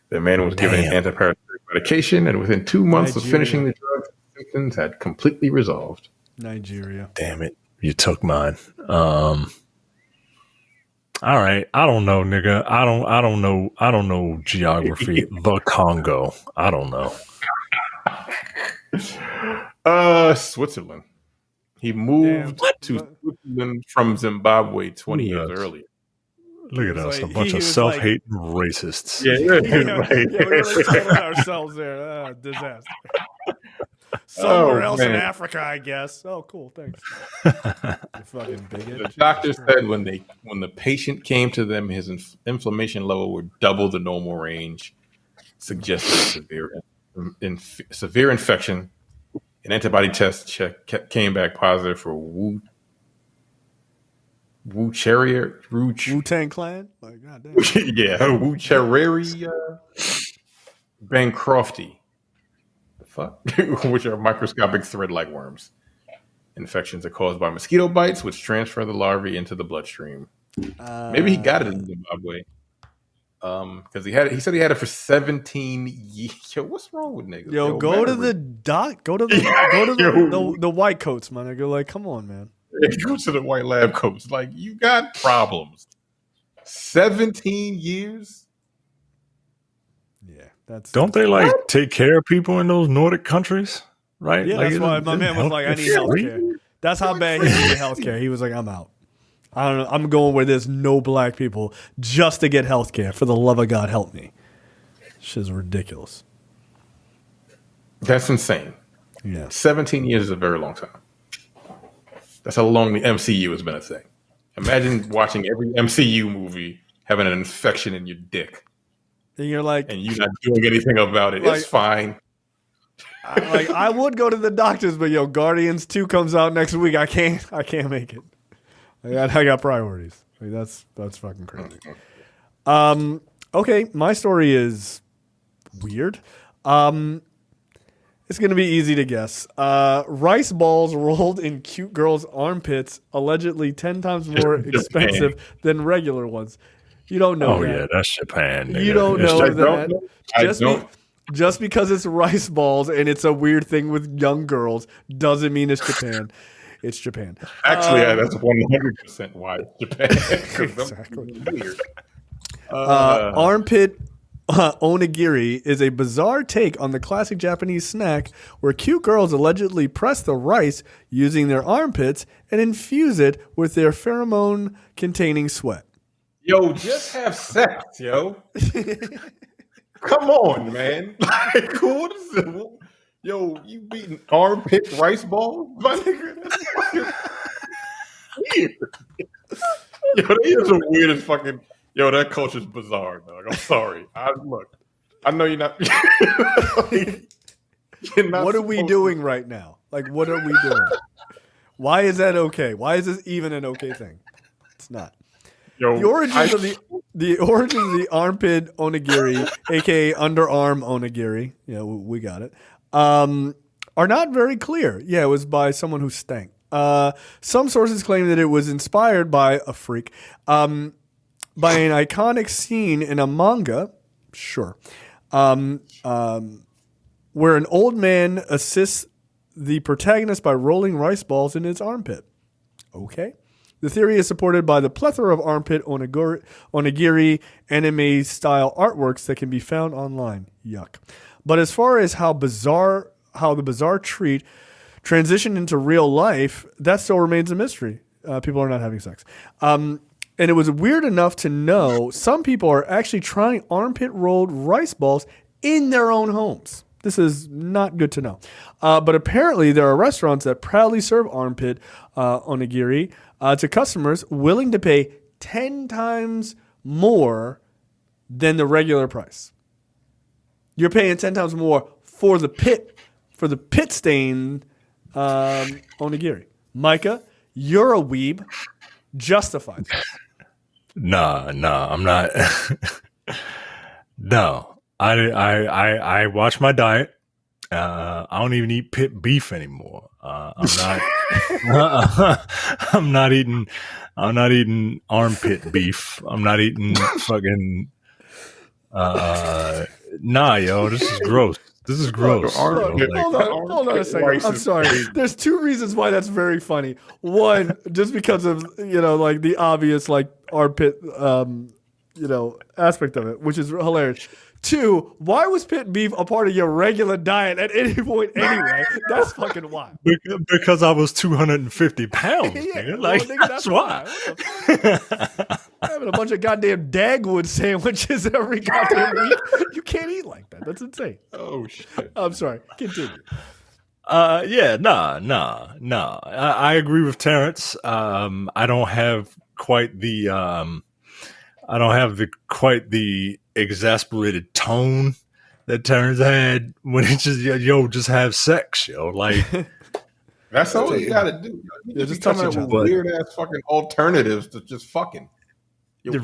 C: the man was given antiparasitic medication, and within 2 months of finishing the drug, symptoms had completely resolved.
A: Nigeria.
B: Damn it, you took mine. All right, I don't know, nigga. I don't know geography. The Congo. I don't know.
C: Switzerland. He moved to Switzerland from Zimbabwe 20 years earlier.
B: Look at us, a bunch of self-hating racists.
A: Yeah, we really told ourselves there. Disaster. Somewhere else in Africa, I guess. Oh, cool. Thanks. You fucking bigot.
C: The doctor said when the patient came to them, his inflammation level would double the normal range, suggesting severe infection. An antibody test came back positive for
A: Wu-Tang Clan? Like, goddamn.
C: Yeah, Wu-Cherari Bancrofty. Which are microscopic thread-like worms. Infections are caused by mosquito bites, which transfer the larvae into the bloodstream. Maybe he got it in Zimbabwe, because he said he had it for 17 years. Yo, what's wrong with niggas?
A: Go to the white coats, my nigga. Like, come on, man.
C: Go to the white lab coats. Like, you got problems. 17 years.
A: Yeah.
B: Don't they take care of people in those Nordic countries? Right?
A: Yeah,
B: like,
A: that's why my man was like, I need healthcare. That's how bad he needed healthcare. He was like, I'm out. I don't know. I'm going where there's no black people just to get healthcare. For the love of God, help me. Shit's ridiculous.
C: That's insane.
A: Yeah.
C: 17 years is a very long time. That's how long the MCU has been a thing. Imagine watching every MCU movie having an infection in your dick.
A: And you're like,
C: and you're not doing anything about it. It's fine.
A: I would go to the doctors, but Guardians 2 comes out next week. I can't make it. I got priorities. Like, that's fucking crazy. Okay, my story is weird. It's gonna be easy to guess. Rice balls rolled in cute girls' armpits, allegedly 10 times more expensive than regular ones. You don't know that.
B: Oh, yeah, that's Japan. Nigga.
A: You don't know that. Just because it's rice balls and it's a weird thing with young girls doesn't mean it's Japan. It's Japan.
C: Actually, that's 100% why it's Japan.
A: Exactly. Weird. Armpit onigiri is a bizarre take on the classic Japanese snack where cute girls allegedly press the rice using their armpits and infuse it with their pheromone-containing sweat.
C: Yo, just have sex, yo. Come on, man. Like, cool. Yo, you beating armpit rice balls? My nigga, that's fucking weird. Yo, that is the weirdest fucking... Yo, that culture's bizarre, dog. I'm sorry. I know you're not...
A: What are we doing right now? Like, what are we doing? Why is that okay? Why is this even an okay thing? It's not.
C: Yo,
A: The origins of the armpit onigiri, aka underarm onigiri, yeah, we got it, are not very clear. Yeah, it was by someone who stank. Some sources claim that it was inspired by a freak, by an iconic scene in a manga, sure, where an old man assists the protagonist by rolling rice balls in his armpit. Okay. The theory is supported by the plethora of armpit onigiri anime-style artworks that can be found online. Yuck. But as far as how the bizarre treat transitioned into real life, that still remains a mystery. People are not having sex. And it was weird enough to know some people are actually trying armpit-rolled rice balls in their own homes. This is not good to know. But apparently there are restaurants that proudly serve armpit onigiri to customers willing to pay 10 times more than the regular price. You're paying 10 times more for the pit stain onigiri. Micah, you're a weeb. Justify this.
B: Nah, I'm not. No. I watch my diet. I don't even eat pit beef anymore. I'm not eating armpit beef. I'm not eating fucking nah, yo, this is gross. This is gross.
A: Hold on a second. I'm sorry. There's two reasons why that's very funny. One, just because of, like the obvious like armpit aspect of it, which is hilarious. Two, why was pit beef a part of your regular diet at any point anyway? That's fucking wild.
B: Because I was 250 pounds.
A: Yeah,
B: like,
A: nigga,
B: that's why.
A: Having a bunch of goddamn Dagwood sandwiches every goddamn week. You can't eat like that. That's insane.
C: Oh, shit.
A: I'm sorry. Continue.
B: Nah. I agree with Terrence. I don't have quite the exasperated tone that Terrence had when he just have sex, yo. Like
C: that's all you gotta do. You just come up with weird ass fucking alternatives to just fucking. Your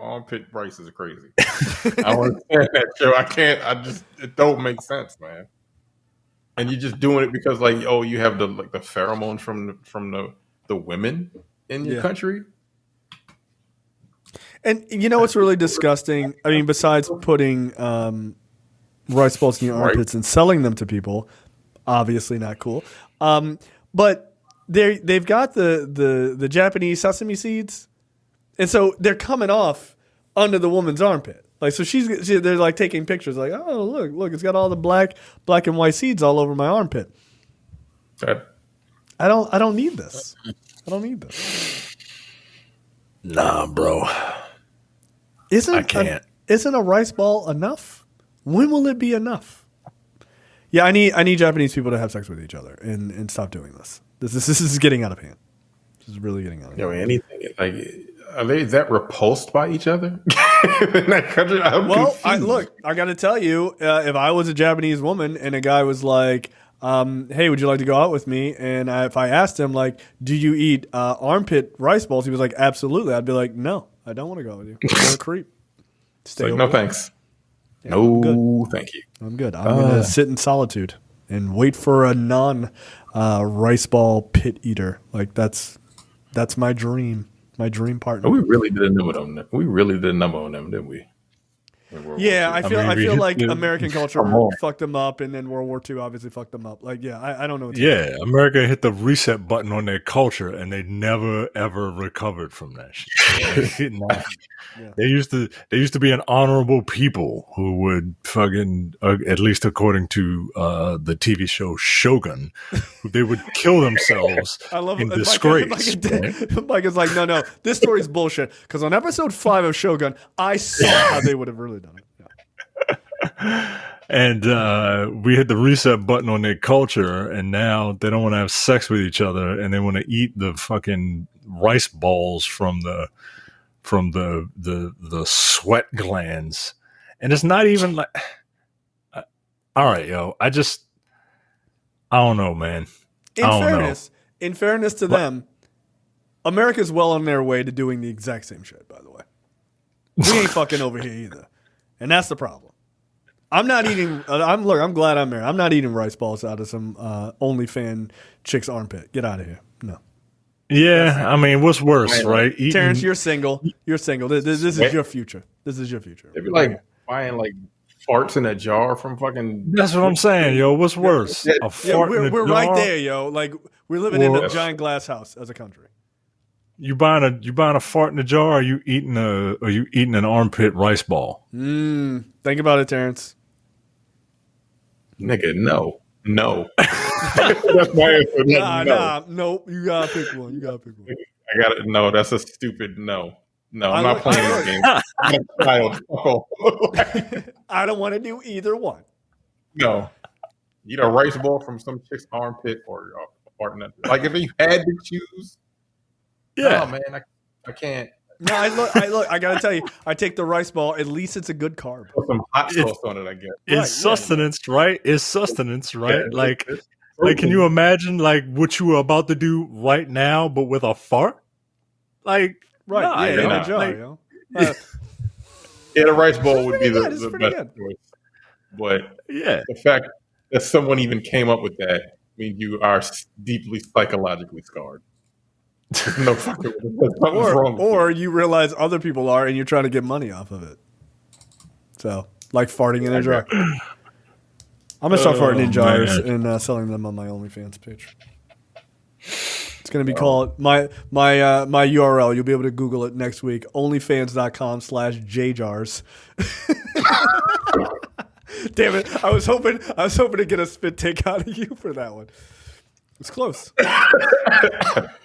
C: armpit price is crazy. I understand that, Joe. I can't. It don't make sense, man. And you're just doing it because, like, you have the pheromones from the women in your country.
A: And you know what's really disgusting? I mean, besides putting rice balls in your armpits and selling them to people, obviously not cool. But they've got the Japanese sesame seeds, and so they're coming off under the woman's armpit. Like, so they're like taking pictures, like, oh look, it's got all the black and white seeds all over my armpit. I don't need this. I don't need this.
B: Nah, bro. I can't.
A: Isn't a rice ball enough? When will it be enough? Yeah, I need Japanese people to have sex with each other and stop doing this. This is getting out of hand. This is really getting out of hand.
C: Anything like, are they that repulsed by each other in that country?
A: I got to tell you, if I was a Japanese woman and a guy was like, hey, would you like to go out with me? And if I asked him, like, do you eat armpit rice balls? He was like, absolutely. I'd be like, no, I don't want to go out with you. You're a creep.
C: Stay no thanks. Yeah, no, thank you.
A: I'm good. I'm going to sit in solitude and wait for a non-rice ball pit eater. Like, that's my dream. My dream partner.
C: We really did a number on them. Didn't we?
A: Yeah, I feel like American culture fucked them up, and then World War II obviously fucked them up. Like, yeah, I don't know.
B: America hit the reset button on their culture, and they never ever recovered from that shit. They used to be an honorable people who would fucking, at least according to the TV show Shogun, they would kill themselves in disgrace.
A: Mike is like, no, this story's bullshit. Because on episode 5 of Shogun, I saw how they would have really done it. Yeah.
B: And we hit the reset button on their culture, and now they don't want to have sex with each other, and they want to eat the fucking rice balls from the sweat glands. And it's not even like, all right, yo, I don't know, man.
A: In fairness to them, America's well on their way to doing the exact same shit, by the way. We ain't fucking over here either. And that's the problem. I'm not eating, I'm glad I'm married. I'm not eating rice balls out of some OnlyFans chick's armpit. Get out of here. No.
B: Yeah, I mean, what's worse, right?
A: Terrence, you're single. You're single. This is your future. This is your future.
C: It'd be like buying like farts in a jar from fucking.
B: That's what I'm saying, yo. What's worse? A fart in a
A: we're
B: jar?
A: right there, yo. Like we're living in a giant glass house as a country.
B: You buying a fart in a jar? Or are you eating an armpit rice ball?
A: Think about it, Terrence.
C: Nigga, no. That's my answer.
A: Nope. You gotta pick one.
C: I got it. No, that's a stupid no. No, I'm not playing this game. I'm a child.
A: I don't want to do either one.
C: No, eat a rice ball from some chick's armpit or a partner. Like if you had to choose,
B: yeah,
C: no, man, I can't.
A: No, I gotta tell you, I take the rice ball. At least it's a good carb.
C: Put some hot sauce on it, I guess.
B: It's sustenance, right? It's sustenance, right? Yeah, like, can you imagine like what you were about to do right now, but with a fart? Like,
A: right? In a jar,
B: like,
A: yo.
C: Yeah, the rice bowl would be the best choice. But the fact that someone even came up with that means you are deeply psychologically scarred. No fucking wrong.
A: Or you realize other people are, and you're trying to get money off of it. So, like farting in a jar. I'm gonna start farting in jars and selling them on my OnlyFans page. It's gonna be called my URL. You'll be able to Google it next week. Onlyfans.com/jjars. Damn it! I was hoping to get a spit take out of you for that one. It's close.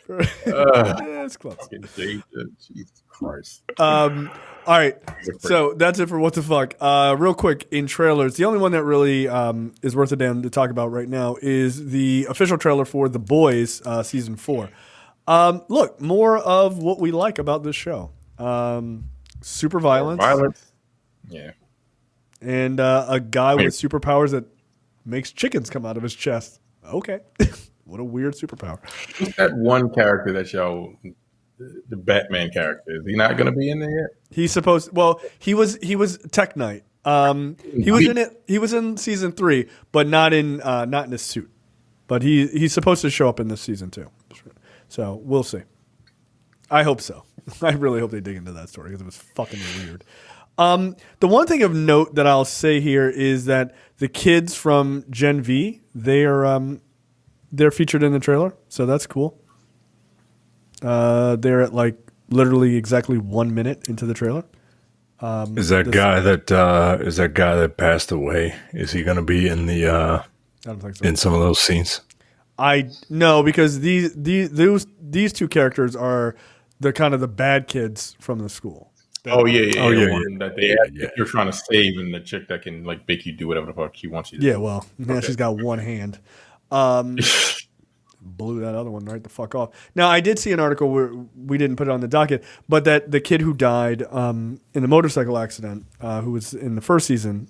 A: It's close.
C: Jesus Christ.
A: All right. So that's it for What the Fuck. Real quick, in trailers, the only one that really is worth a damn to talk about right now is the official trailer for The Boys Season 4. Look, more of what we like about this show. Super violence.
C: Yeah.
A: And a guy with superpowers that makes chickens come out of his chest. Okay. What a weird superpower.
C: Who's that one character that y'all, the Batman character, is he not going to be in there yet?
A: He's supposed. Well, he was Tech Knight. He was in it. He was in season 3, but not in his suit. But he's supposed to show up in this season too. So we'll see. I hope so. I really hope they dig into that story because it was fucking weird. The one thing of note that I'll say here is that the kids from Gen V, they're featured in the trailer, so that's cool. They're at like literally exactly 1 minute into the trailer.
B: Is that guy that passed away? Is he going to be in the? I don't think so. In some of those scenes.
A: No, because these two characters are the kind of the bad kids from the school.
C: That you're trying to save, and the chick that can like make you do whatever the fuck she wants you to do.
A: Yeah, well, now she's got one hand. Blew that other one right the fuck off. Now, I did see an article where we didn't put it on the docket, but that the kid who died in the motorcycle accident, who was in the first season,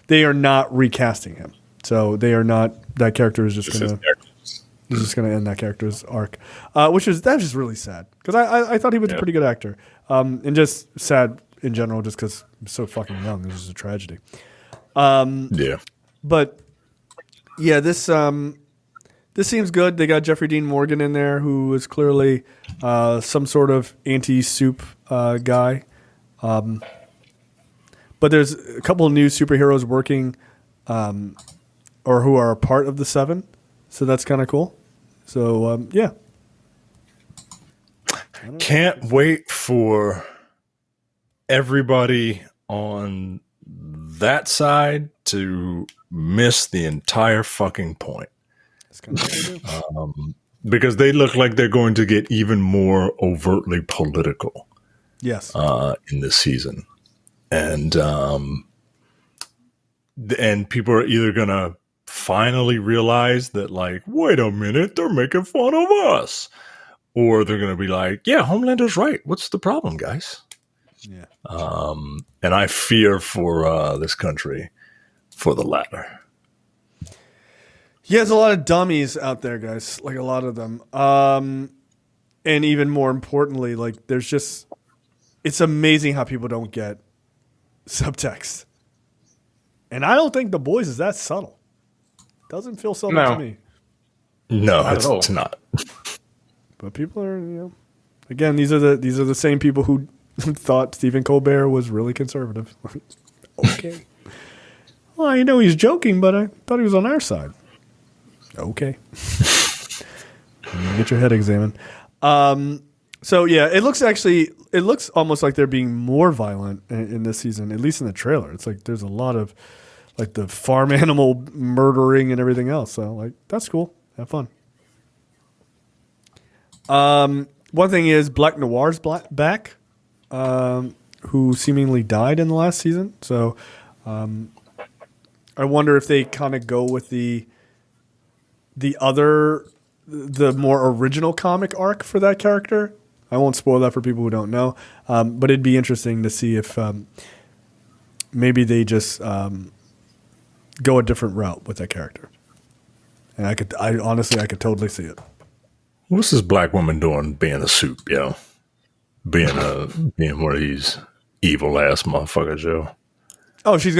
A: they are not recasting him. So they are not. That character is just going to end that character's arc, that's just really sad because I thought he was a pretty good actor, and just sad in general just because he's so fucking young. This is a tragedy. But yeah, this seems good. They got Jeffrey Dean Morgan in there, who is clearly some sort of anti-soup guy. But there's a couple of new superheroes working, or who are a part of the Seven. So that's kind of cool. So, yeah.
B: Can't wait for everybody on that side to miss the entire fucking point. That's kind of because they look like they're going to get even more overtly political.
A: Yes.
B: In this season. And people are either going to finally realize that, like, wait a minute, they're making fun of us. Or they're going to be like, yeah, Homelander's right. What's the problem, guys?
A: Yeah.
B: And I fear for this country for the latter.
A: Yeah, there's a lot of dummies out there, guys. Like a lot of them. And even more importantly, like it's amazing how people don't get subtext. And I don't think The Boys is that subtle. Doesn't feel subtle to me.
B: No, it's not.
A: But people are, again, these are the same people who thought Stephen Colbert was really conservative. Okay. Well, I know he's joking, but I thought he was on our side. Okay. Get your head examined. So yeah, it looks almost like they're being more violent in this season, at least in the trailer. It's like there's a lot of like the farm animal murdering and everything else. So like that's cool. Have fun. One thing is Black Noir's back, who seemingly died in the last season. So I wonder if they kind of go with the more original comic arc for that character. I won't spoil that for people who don't know, but it'd be interesting to see if maybe they just go a different route with that character. And I honestly could totally see it.
B: What's this black woman doing being a soup, yo? Being one of these evil ass motherfuckers, yo.
A: Oh, she's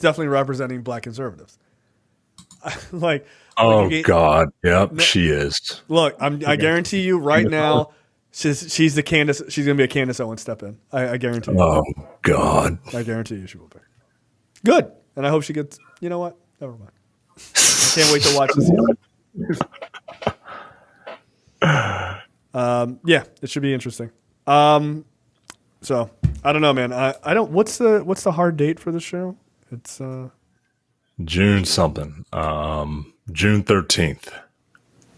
A: definitely representing black conservatives.
B: God. Yep, she is.
A: Look, I guarantee you right now, she's the Candace. She's gonna be a Candace Owens step in. I guarantee you.
B: Oh God.
A: I guarantee you she will be. Good, and I hope she gets. You know what? Never mind. I can't wait to watch this. Yeah, it should be interesting. So I don't know, man. I don't. What's the hard date for the show? It's
B: June something. June 13th.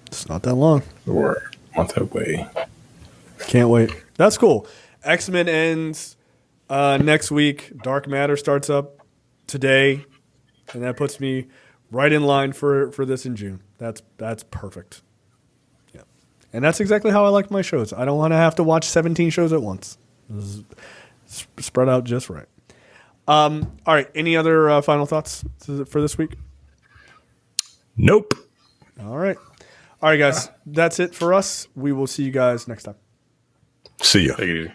A: It's not that long.
C: We're a month away.
A: Can't wait. That's cool. X-Men ends next week. Dark Matter starts up today, and that puts me right in line for this in June. That's perfect. Yeah, and that's exactly how I like my shows. I don't want to have to watch 17 shows at once. Spread out just right. All right. Any other final thoughts for this week?
B: Nope.
A: All right, guys. That's it for us. We will see you guys next time.
B: See ya.
C: Take it easy.